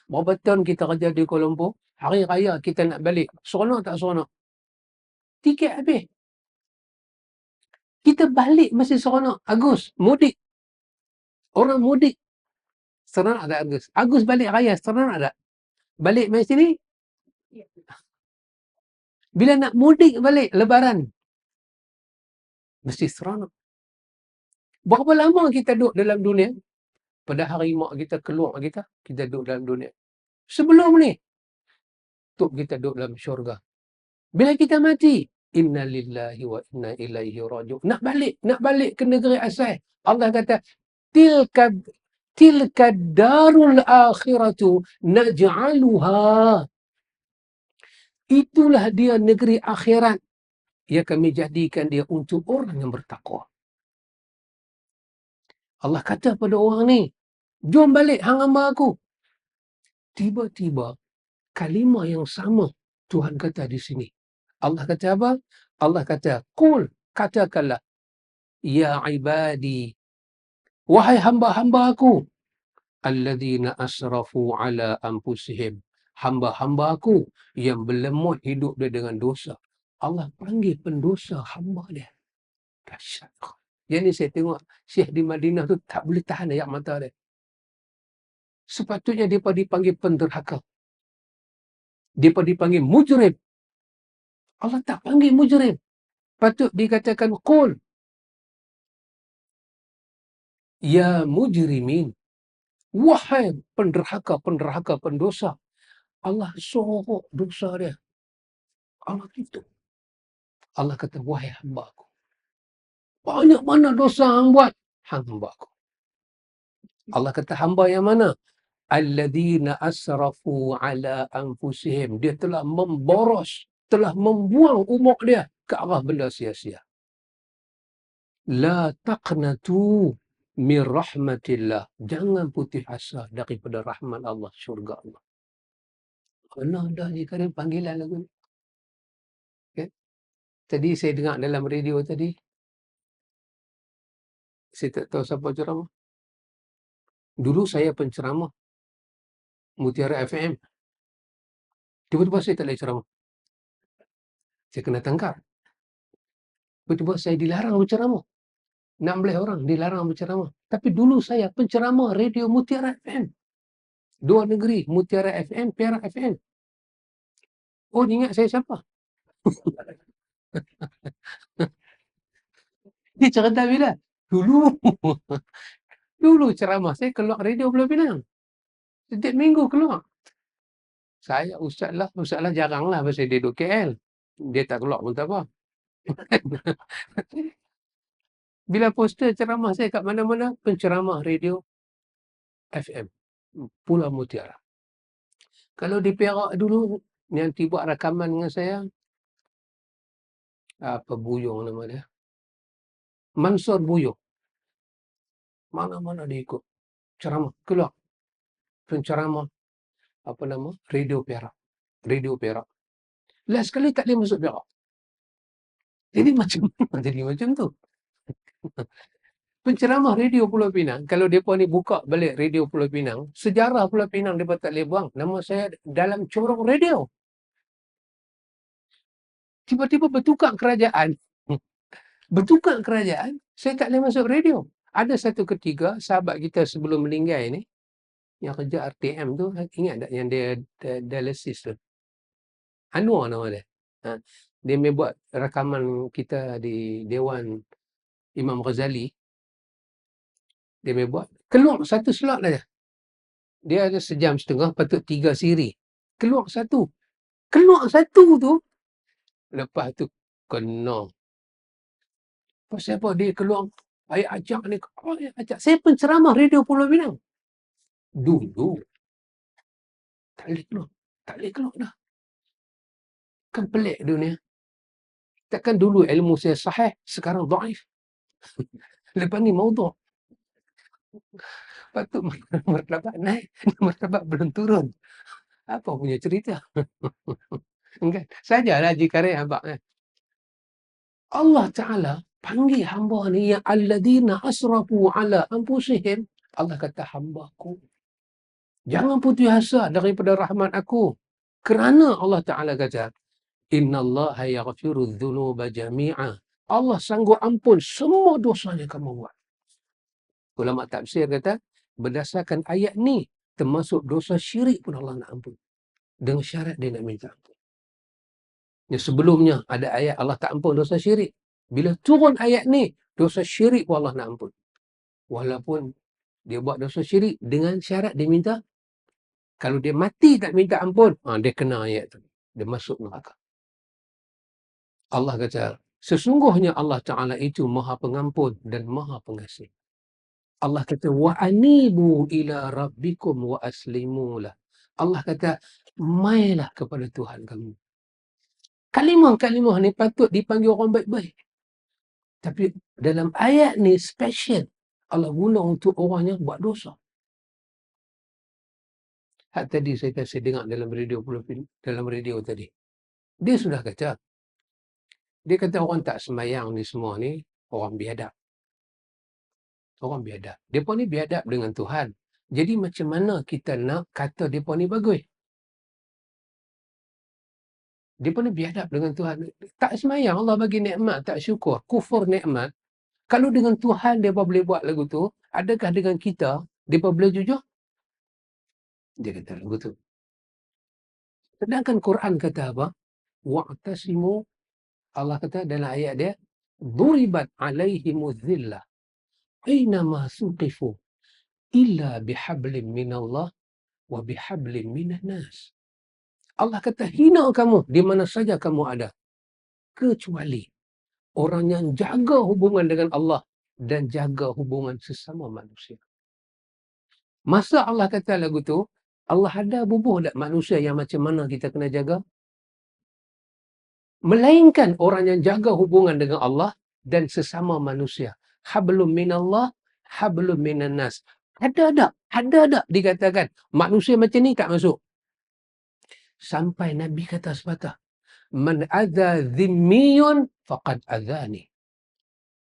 Berapa tahun kita kerja di Kuala Lumpur, hari raya kita nak balik. Seronok tak seronok? Tiket habis. Kita balik masih seronok. Agus, mudik. Orang mudik. Seronok tak Agus? Agus balik raya, seronok tak? Balik mai sini, bila nak mudik balik lebaran, mesti seronok. Berapa lama kita duduk dalam dunia? Pada hari mak kita keluar kita duduk dalam dunia. Sebelum ni, tu kita duduk dalam syurga. Bila kita mati, inna lillahi wa inna ilaihi raji'un. Nak balik ke negeri asal. Allah kata, tilka darul akhiratu naj'aluha. Itulah dia negeri akhirat yang kami jadikan dia untuk orang yang bertakwa. Allah kata pada orang ni, jom balik hang hamba aku. Tiba-tiba kalimah yang sama Tuhan kata di sini. Allah kata apa? Allah kata, qul, katakanlah, ya ibadi, wahai hamba-hamba aku, alladzina asrafu ala anfusihim, hamba-hamba aku yang berlemah hidup dia dengan dosa. Allah panggil pendosa hamba dia. Dahsyat. Jadi saya tengok Syekh di Madinah tu tak boleh tahan ayat mata dia. Sepatutnya dia dipanggil penderhaka. Dia dipanggil mujrim. Allah tak panggil mujrim. Patut dikatakan qul, ya mujrimin, wahai penderhaka pendosa. Allah sorok dosa dia. Allah itu. Allah kata, wahai hamba aku, banyak mana dosa hang buat? Hamba aku. Allah kata, hamba yang mana? Alladzina asrafu ala anfusihim. Dia telah memboros, telah membuang umur dia ke arah benda sia-sia. La taqnatu min rahmatillah. Jangan putih asa daripada rahmat Allah, syurga Allah. Mana ada ni kan panggilan lagu ni. Okay? Tadi saya dengar dalam radio tadi. Saya tak tahu siapa ceramah. Dulu saya penceramah Mutiara FM. Tiba-tiba saya tak boleh ceramah. Saya kena tangkap. Tiba-tiba saya dilarang berceramah. 16 orang dilarang berceramah. Tapi dulu saya penceramah radio Mutiara FM. Dua negeri, Mutiara FM, Perak FM. Oh, ingat saya siapa? Dia cerita bila? Dulu. Dulu ceramah saya keluar radio Pulau Pinang. Setiap minggu keluar. Saya ustaz lah jarang lah pasal dia duduk KL. Dia tak keluar pun tak apa. Bila poster ceramah saya kat mana-mana, penceramah radio FM. Pulau Mutiara. Kalau di Perak dulu, yang tiba rakaman dengan saya, apa Buyung nama dia? Mansur Buyung. Mana-mana dia ikut. Ceramah, keluar. Penceramah, apa nama? Radio Perak. Radio Perak. Last sekali tak boleh masuk Perak. Jadi macam mana jadi macam tu? Penceramah radio Pulau Pinang, kalau mereka ni buka balik radio Pulau Pinang, sejarah Pulau Pinang mereka tak boleh buang. Nama saya dalam corong radio. Tiba-tiba bertukar kerajaan. Bertukar kerajaan, saya tak boleh masuk radio. Ada satu ketika, sahabat kita sebelum meninggal ni, yang kerja RTM tu, ingat tak yang dia dialisis tu? Anwar nama dia. Dia buat rakaman kita di Dewan Imam Ghazali. Dia buat. Keluar satu slot aja. Dia ada sejam setengah, patut 3 siri. Keluar satu. Keluar satu tu. Lepas tu, kena. Pasal apa dia keluar? Ayat acak ni. Ayat acak. Saya penceramah radio Pulau Pinang. Dulu. Tak boleh keluar. Tak boleh keluar dah. Kan pelik dunia. Takkan dulu ilmu saya sahih, sekarang dhaif. Lepas ni maudhu'. Patut martabat naik, martabat belum turun. Apa punya cerita? Kan? Sajalah jika abang kan. Allah Ta'ala panggil hamba ni yang alladzina asrafu ala anfusihim. Allah kata hamba-Ku, jangan putus asa daripada rahmat aku. Kerana Allah Ta'ala kata, innallaha yaghfiru dzunuba jami'a. Allah sanggup ampun semua dosa yang kamu buat. Ulama tafsir kata, berdasarkan ayat ni, termasuk dosa syirik pun Allah nak ampun. Dengan syarat dia nak minta ampun. Yang sebelumnya ada ayat Allah tak ampun dosa syirik. Bila turun ayat ni, dosa syirik pun Allah nak ampun. Walaupun dia buat dosa syirik dengan syarat dia minta, kalau dia mati tak minta ampun, dia kena ayat tu. Dia masuk neraka. Allah kata, sesungguhnya Allah Ta'ala itu Maha Pengampun dan Maha Pengasih. Allah kata, wa anibu ila rabbikum wa aslimu lah. Allah kata, mailah kepada Tuhan kamu. Kalimah-kalimah ni patut dipanggil orang baik-baik. Tapi dalam ayat ni special. Allah guna untuk orang yang buat dosa. Hak tadi saya kasih dengar dalam radio tadi. Dia sudah kata. Dia kata orang tak semayang ni semua ni orang biadab. Orang biadab. Depa ni biadab dengan Tuhan. Jadi macam mana kita nak kata depa ni bagus? Depa ni biadab dengan Tuhan. Tak semayang, Allah bagi nikmat, tak syukur, kufur nikmat. Kalau dengan Tuhan depa boleh buat lagu tu, adakah dengan kita depa boleh jujur? Dia kata lagu tu. Sedangkan Quran kata apa? Wa'tasimu, Allah kata dalam ayat dia, duribat alaihimuz zillah aynama suqifu illa bihablim minallah wa bihablim minan nas. Allah kata hina kamu di mana saja kamu ada, kecuali orang yang jaga hubungan dengan Allah dan jaga hubungan sesama manusia. Masa Allah kata lagu tu, Allah ada bubuh tak manusia yang macam mana kita kena jaga? Melainkan orang yang jaga hubungan dengan Allah dan sesama manusia. Hablum minallah, hablum minan nas. Ada tak dikatakan manusia macam ni tak masuk. Sampai Nabi kata sepatah, man adza zimmiyun faqad adzani.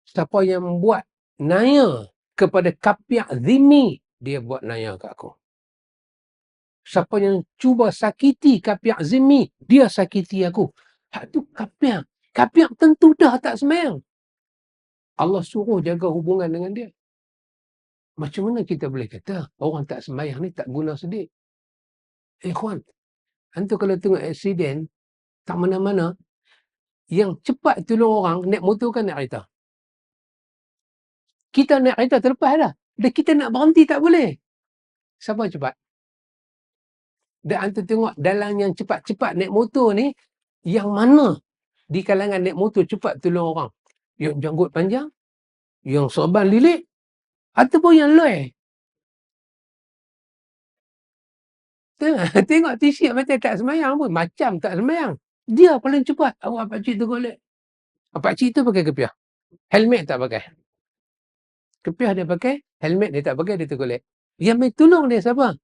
Siapa yang buat naya kepada kapiak zimmi, dia buat naya ke aku. Siapa yang cuba sakiti kapiak zimmi, dia sakiti aku. Hak tu kapiak. Kapiak tentu dah tak semayang. Allah suruh jaga hubungan dengan dia. Macam mana kita boleh kata orang tak semayang ni tak guna sedih? Ikhwan, hantu kalau tengok aksiden, tak mana-mana, yang cepat tolong orang, naik motor kan naik kereta. Kita naik kereta terlepas dah. Dan kita nak berhenti tak boleh. Siapa cepat? Dan hantu tengok dalam yang cepat-cepat naik motor ni, yang mana di kalangan naik motor cepat tolong orang? Yang janggut panjang, yang sorban lilit, ataupun yang loi. Tengok t-shirt macam tak semayang pun. Macam tak semayang. Dia paling cepat. Awak pakcik tu golek. Pakcik tu pakai kepiah. Helmet tak pakai. Kepiah dia pakai, helmet dia tak pakai, dia tergolek. Yang main tolong dia siapa?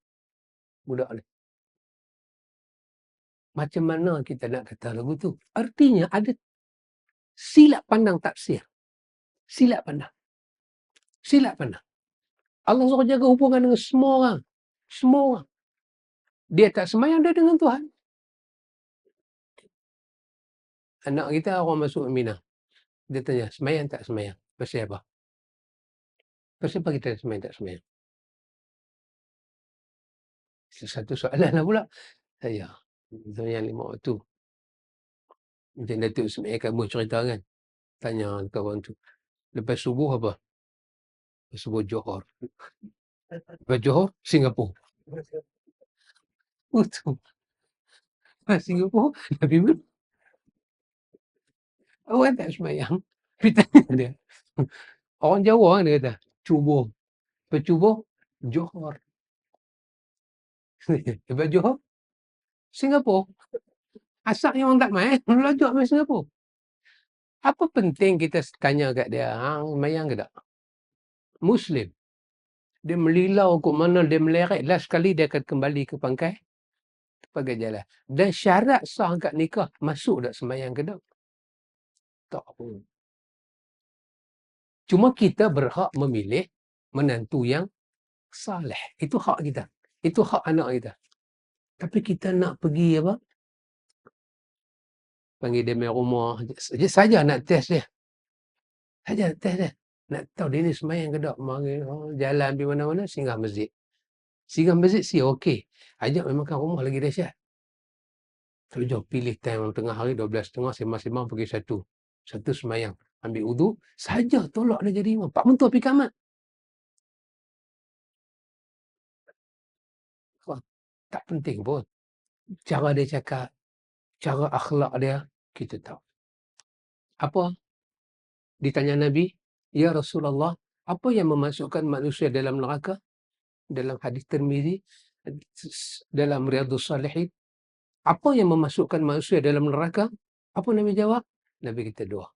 Budak ni. Macam mana kita nak kata lagu tu? Artinya ada silap pandang tafsir. Silap pandang. Silap pandang. Allah suruh jaga hubungan dengan semua orang. Semua orang. Dia tak semayang, dia dengan Tuhan. Anak kita orang masuk Minah. Dia tanya, semayang tak semayang? Pasal apa? Pasal apa kita semayang tak semayang? Satu soalan lah pula. Saya, semayang 5 waktu. Macam Datuk Ismail Kamu cerita kan. Tanya kawan tu. Lepas subuh apa? Lepas subuh Johor. Lepas Johor, Singapura. Betul. Lepas Singapura, Nabi Muhammad. Awak tak semayang. Tapi tanya dia. Orang Jawa kan dia kata, cubuh. Lepas cubuh, Johor. Lepas Johor, Singapura. Asal yang orang tak main, belajar main Singapura. Apa penting kita tanya kat dia, hang sembahyang ke tak? Muslim. Dia melilau kok mana, dia meleret. Last sekali dia akan kembali ke pangkai pakai jalan. Dan syarat sah kat nikah, masuk tak sembahyang ke tak? Tak pun. Cuma kita berhak memilih menantu yang saleh. Itu hak kita. Itu hak anak kita. Tapi kita nak pergi apa? Panggil dia main rumah. Saja nak test dia. Saja nak test dia. Nak tahu dia ni sembahyang ke tak? Mari jalan pergi mana-mana, singgah masjid. Singgah masjid sih okey. Ajak main makan rumah lagi dahsyat. Kalau jom pilih time tengah hari 12.30, sembang-sembang pergi satu. Satu sembahyang. Ambil wudu, saja tolak dia jadi imam. Pak Mentua pergi kamat. Wah, tak penting pun. Cara dia cakap, cara akhlak dia, kita tahu. Apa? Ditanya Nabi, Ya Rasulullah, apa yang memasukkan manusia dalam neraka? Dalam hadis Tirmizi, dalam Riyadhus Salihin, apa yang memasukkan manusia dalam neraka? Apa Nabi jawab? Nabi kita dua.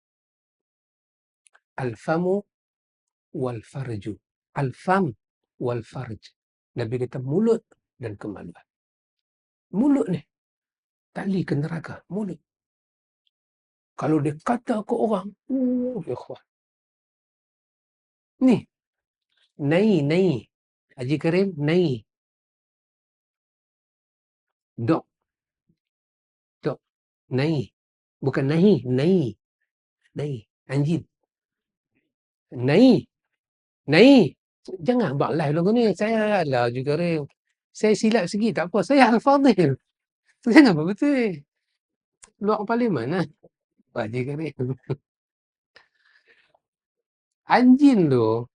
Al-famu wal farju. Al-fam wal farj. Nabi kata mulut dan kemaluan. Mulut ni tali ke neraka, mulut. Kalau dia kata ke orang, ikhwan. Ni, nai. Haji Karim, nai. Dok, nai. Bukan nahi, nai. Anjing. Nai. Jangan buat live lagu ni. Saya lah juga Karim. Saya silap sikit, tak apa. Saya Al-Fadhil. Jangan apa betul. Luar parlimen lah. Haji Karim. Anjing tu.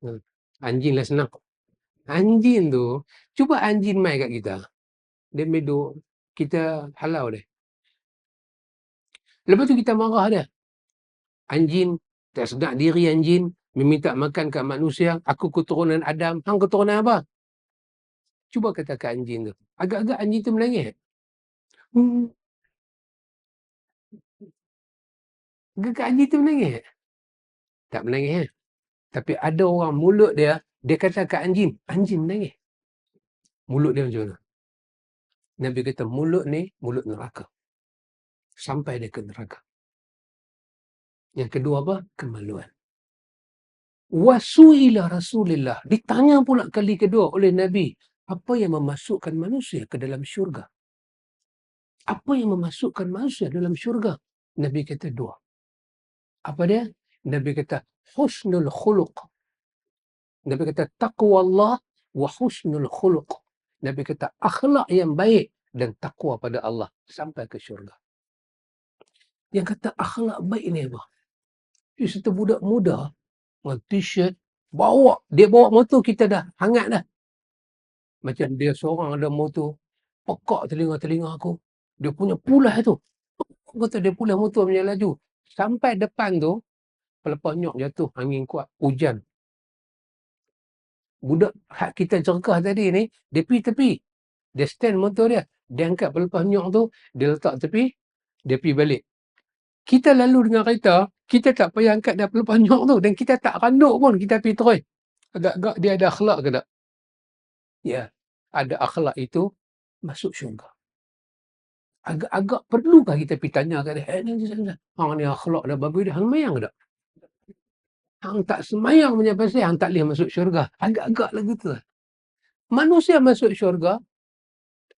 Anjing lah senang. Anjing tu. Cuba anjing mai kat kita. Dia meduk. Kita halau dia. Lepas tu kita marah dia. Anjing. Tak sedar diri anjing. Meminta makan kat manusia. Aku keturunan Adam. Hang keturunan apa? Cuba katakan anjing tu. Agak-agak anjing tu menangis. Agak anjing tu menangis. Tak menangis. Tapi ada orang mulut dia kata kat anjing menangis. Mulut dia macam mana? Nabi kata mulut ni mulut neraka. Sampai dia ke neraka. Yang kedua apa? Kemaluan. Wasu'ila Rasulullah. Ditanya pula kali kedua oleh Nabi. Apa yang memasukkan manusia ke dalam syurga? Apa yang memasukkan manusia dalam syurga? Nabi kata dua. Apa dia? Nabi kata husnul khuluq. Nabi kata taqwa Allah wa husnul khuluq. Nabi kata akhlak yang baik dan takwa pada Allah sampai ke syurga. Yang kata akhlak baik ni apa? Serta budak muda dengan t-shirt dia bawa motor, kita dah hangat dah. Macam dia seorang ada motor, pekak telinga aku. Dia punya pulas tu. Kata dia pulas motor punya laju. Sampai depan tu, pelepah nyok jatuh, angin kuat, hujan. Budak hak kita cerkah tadi ni, dia pergi tepi. Dia stand motor dia. Dia angkat pelepah nyok tu, dia letak tepi, dia pergi balik. Kita lalu dengan kereta, kita tak payah angkat dah pelepah nyok tu. Dan kita tak randuk pun, kita pergi terus. Agak-agak dia ada akhlak ke tak? Ya, ada akhlak itu masuk syurga. Agak-agak perlukah kita pergi tanya kat dia, hang ni akhlak dah bagus dah, hang semayang ke tak? Hang tak semayang punya pasal, hang tak boleh masuk syurga. Agak-agak lagu tu. Manusia masuk syurga,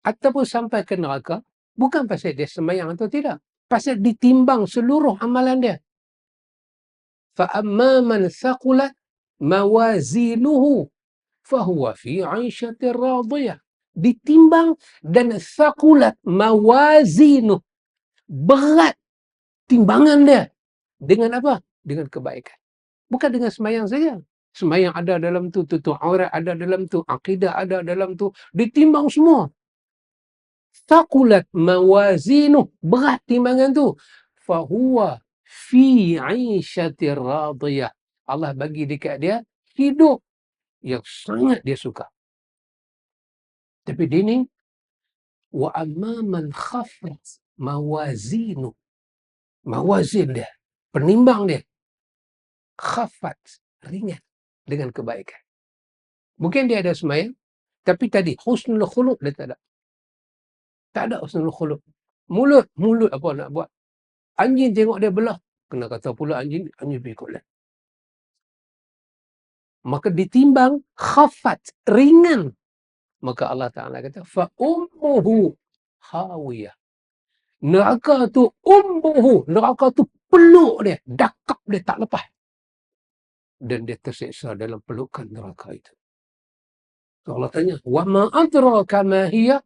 ataupun sampai ke neraka, bukan pasal dia semayang atau tidak. Pasal ditimbang seluruh amalan dia. فَأَمَّا مَنْ ثَقُلَتْ مَوَازِينُهُ فَهُوَ فِي عَيْشَةٍ رَاضِيَةٍ. Ditimbang dan thaqulat mawazinuh. Berat timbangan dia. Dengan apa? Dengan kebaikan. Bukan dengan semayang saja. Semayang ada dalam tu, tutup aurat ada dalam tu, akidah ada dalam tu. Ditimbang semua. Thaqulat mawazinuh. Berat timbangan tu. Fahuwa fi 'aisyatir radiyah. Allah bagi dekat dia hidup yang sangat dia suka. Tapi dia ni wa amma man khaffat mawazinu. Mawazin dia. Penimbang dia khafat, ringan dengan kebaikan. Mungkin dia ada sembahyang, tapi tadi husnul khuluq dia tak ada. Tak ada husnul khuluq. Mulut apa nak buat? Anjing tengok dia belah, kena kata pula anjing pergi ikut lain. Maka ditimbang khafat, ringan. Maka Allah Ta'ala kata, fa ummuhu hawiyah. Neraka tu ummuhu, neraka tu peluk dia, dakap dia tak lepas. Dan dia terseksa dalam pelukan neraka itu. So Allah tanya, wa ma adraka ma hiya?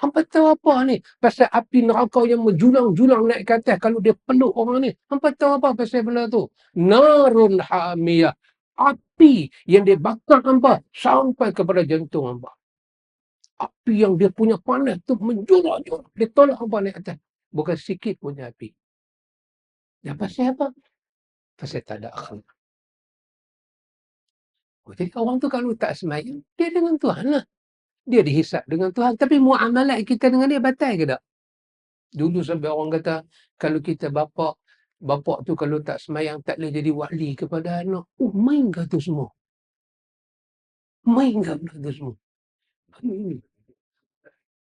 Hampa tahu apa ni? Pasal api neraka yang menjulang-julang naik ke atas kalau dia peluk orang ni. Hampa tahu apa pasal benda tu? Narun hamiyah. Api yang dia bakar hampa sampai kepada jantung hampa. Api yang dia punya panas tu menjulang-julang. Dia tolak hampa naik atas. Bukan sikit punya api. Ya pasal apa? Pasal tak ada akhlak. Jadi orang tu kalau tak semayang, dia dengan Tuhan lah. Dia dihisap dengan Tuhan. Tapi muamalat kita dengan dia batal ke tak? Dulu sampai orang kata, kalau kita bapak tu kalau tak semayang, tak boleh jadi wali kepada anak. Oh, main ke tu semua? Main ke benda tu semua?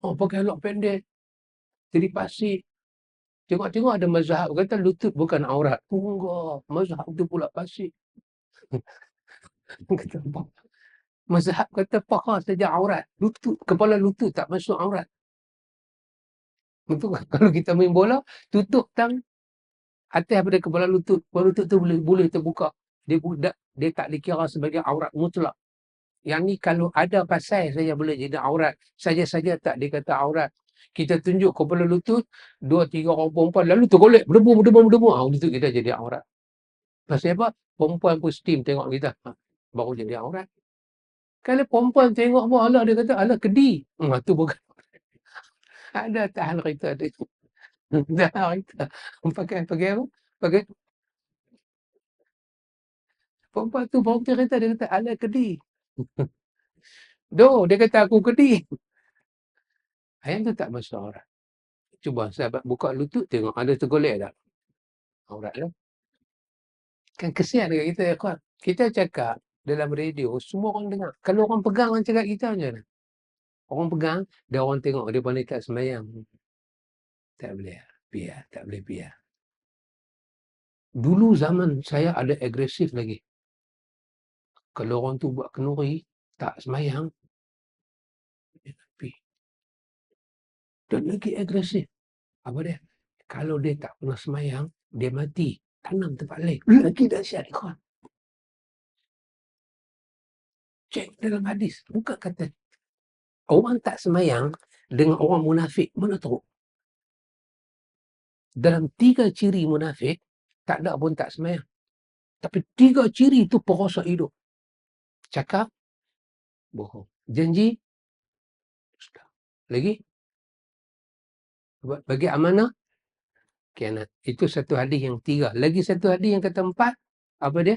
Oh, pakai elok pendek. Jadi pasir. Tengok-tengok ada mazhab kata lutut bukan aurat. Oh, enggak. Mazhab tu pula pasir. Kata apa? Mazhab kata paha saja aurat. Lutut, kepala lutut tak masuk aurat. Betul kan? Kalau kita main bola, tutup tang atas daripada kepala lutut. Kepala lutut tu boleh terbuka. Dia tak dikira sebagai aurat mutlak. Yang ni kalau ada pasal saja boleh jadi aurat. Saja-saja tak dikata aurat. Kita tunjuk kepala lutut, 2-3 orang perempuan lalu tergolek, berdebu. Lutut kita jadi aurat. Pasal apa? Perempuan pun steam tengok kita. Baru jadi aurat. Kalau perempuan tengok pun, alah dia kata, alah kedi. Tu bukan. Ada tahal kita ada. Tahal kita. Pakai apa? Pakai perempuan tu baru kereta dia kata, alah kedi. Dia kata aku kedi. Ayam tu tak masuk aurat. Cuba sahabat buka lutut tengok ada tergolek tak? Aurat lah. Kan kesian dekat kita ya kawan. Kita cakap dalam radio, semua orang dengar. Kalau orang pegang orang cakap kita macam mana? Orang pegang, dia orang tengok dia pandai tak sembahyang. Tak boleh. Biar, tak boleh biar. Dulu zaman saya ada agresif lagi. Kalau orang tu buat kenduri, tak sembahyang, dia tepi. Dan lagi agresif. Apa dia? Kalau dia tak pernah sembahyang, dia mati. Tanam tempat lain. Lagi dahsyat kawan. Cek dalam hadis. Bukan kata orang tak sembahyang dengan orang munafik. Mana tahu? Dalam 3 ciri munafik, tak ada pun tak sembahyang. Tapi 3 ciri itu perosak hidup. Cakap, bohong. Janji, dusta. Lagi, bagi amanah, khianat. Itu satu hadis yang 3. Lagi satu hadis yang kata 4, apa dia?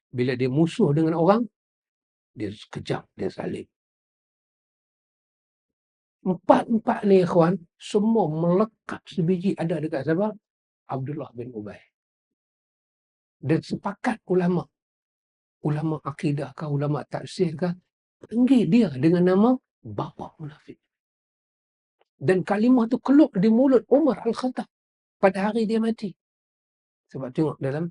Bila dia musuh dengan orang, dia kejam, dia salib. 4 ni ikhwan, semua melekat sebiji ada dekat siapa? Abdullah bin Ubay. Dan sepakat ulama akidah kah, ulama tafsir kah, panggil dia dengan nama bapa munafik. Dan kalimah tu keluar di mulut Umar Al-Khattab pada hari dia mati. Sebab tengok dalam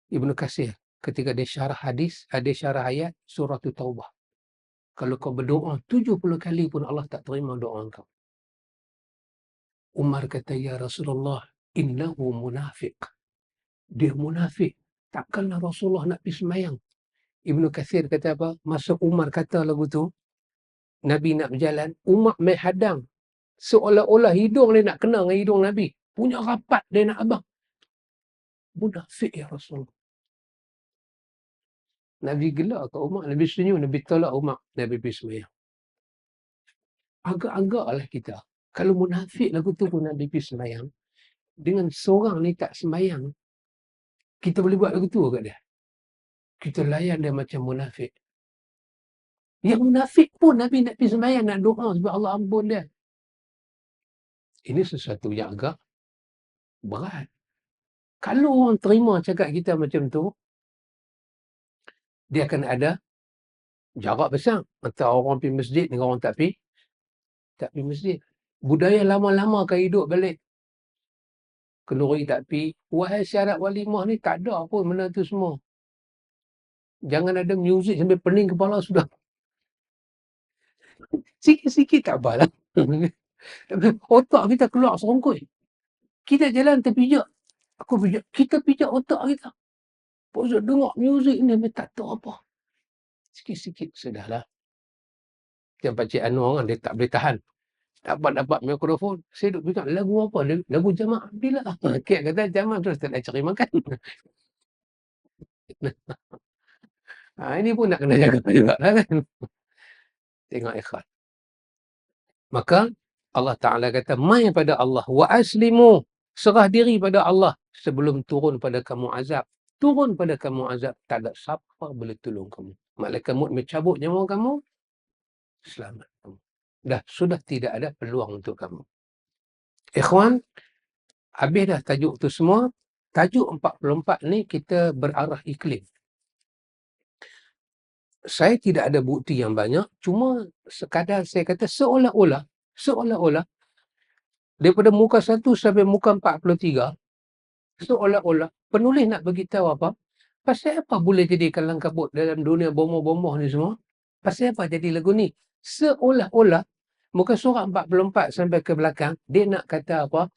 Ibnu Katsir ketika dia syarah hadis, ada syarah ayat surah Taubah. Kalau kau berdoa 70 kali pun Allah tak terima doa kau. Umar kata, ya Rasulullah, innahu munafiq. Dia munafik. Takkanlah Rasulullah nak pergi semayang. Ibnu Katsir kata apa? Masa Umar kata lagu tu, Nabi nak berjalan, Umar main hadang. Seolah-olah hidung dia nak kena dengan hidung Nabi. Punya rapat dia nak abang. Munafik ya Rasulullah. Nabi gelak ke Umar, Nabi senyum, Nabi tolak Umar, Nabi pergi semayang. Agak-agaklah kita. Kalau munafik lagu tu pun Nabi pergi semayang, dengan seorang ni tak semayang, kita boleh buat lagu tu kat dia. Kita layan dia macam munafik. Yang munafik pun Nabi nak pergi semayang, nak doa sebab Allah ampun dia. Ini sesuatu yang agak berat. Kalau orang terima cakap kita macam tu, dia akan ada jarak besar antara orang pergi masjid dengan orang tak pergi masjid. Budaya lama-lama akan hidup balik. Kenduri tak pergi, wahai syarat walimah ni tak ada pun benda tu semua. Jangan ada muzik sampai pening kepala sudah. Sikit-sikit tak apalah. Otak kita keluar serongkoi. Kita jalan terpijak. Aku pijak. Kita pijak otak kita. Pasal dengar muzik ni tak tahu apa. Sikit-sikit sudahlah. Yang Pakcik Anwar kan, dia tak boleh tahan. Dapat mikrofon. Saya duduk fikir, lagu apa? Lagu Jamal Abdillah. Kek kata Jamal terus tak nak cari makan. Ini pun nak kena jaga juga lah kan. Tengok ikhwan. Maka Allah Ta'ala kata, mai pada Allah. Wa aslimu. Serah diri pada Allah. Sebelum turun pada kamu azab. Turun pada kamu azab. Tak ada siapa boleh tolong kamu. Malaikat maut mencabut nyawa kamu. Selamat kamu. Sudah tidak ada peluang untuk kamu. Ikhwan, habis dah tajuk tu semua. Tajuk 44 ni kita berarah iklim. Saya tidak ada bukti yang banyak. Cuma sekadar saya kata seolah-olah daripada muka 1 sampai muka 43, seolah-olah penulis nak beritahu apa? Pasal apa boleh jadi kalang kabut dalam dunia bomoh-bomoh ni semua? Pasal apa jadi lagu ni? Seolah-olah muka surat 44 sampai ke belakang, dia nak kata apa?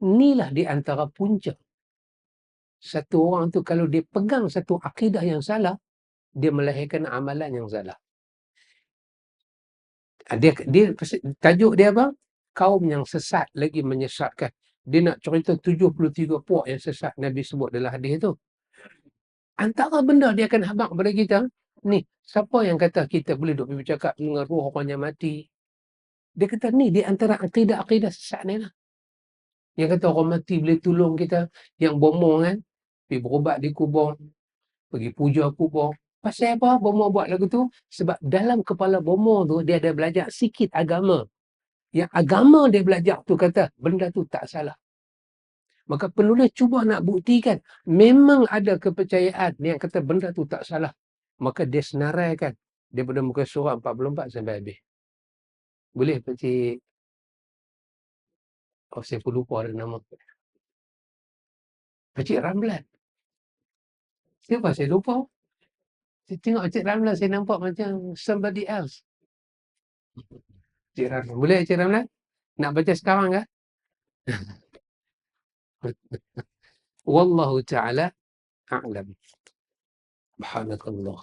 Inilah di antara punca. Satu orang tu kalau dia pegang satu akidah yang salah, dia melahirkan amalan yang salah. Tajuk dia apa? Kaum yang sesat lagi menyesatkan. Dia nak cerita 73 puak yang sesat Nabi sebut dalam hadis tu. Antara benda dia akan habaq kepada kita, ni, siapa yang kata kita boleh duduk bercakap dengan roh orang yang mati? Dia kata ni di antara akidah-akidah sesat ni lah. Yang kata orang mati boleh tolong kita, yang bomoh kan, pergi berubat di kubur, pergi puja kubur. Pasal apa bomoh buat lagu tu? Sebab dalam kepala bomoh tu dia ada belajar sikit agama. Yang agama dia belajar tu kata benda tu tak salah. Maka penulis cuba nak buktikan memang ada kepercayaan yang kata benda tu tak salah. Maka dia senaraikan daripada muka surat 44 sampai habis. Boleh Pakcik? Oh, saya pun lupa ada nama. Pakcik Ramlan. Siapa saya lupa? Saya tengok Pakcik Ramlan, saya nampak macam somebody else. Pakcik Ramlan. Boleh Pakcik Ramlan? Nak baca sekarang ke? Wallahu ta'ala a'lam. Subhanakallah.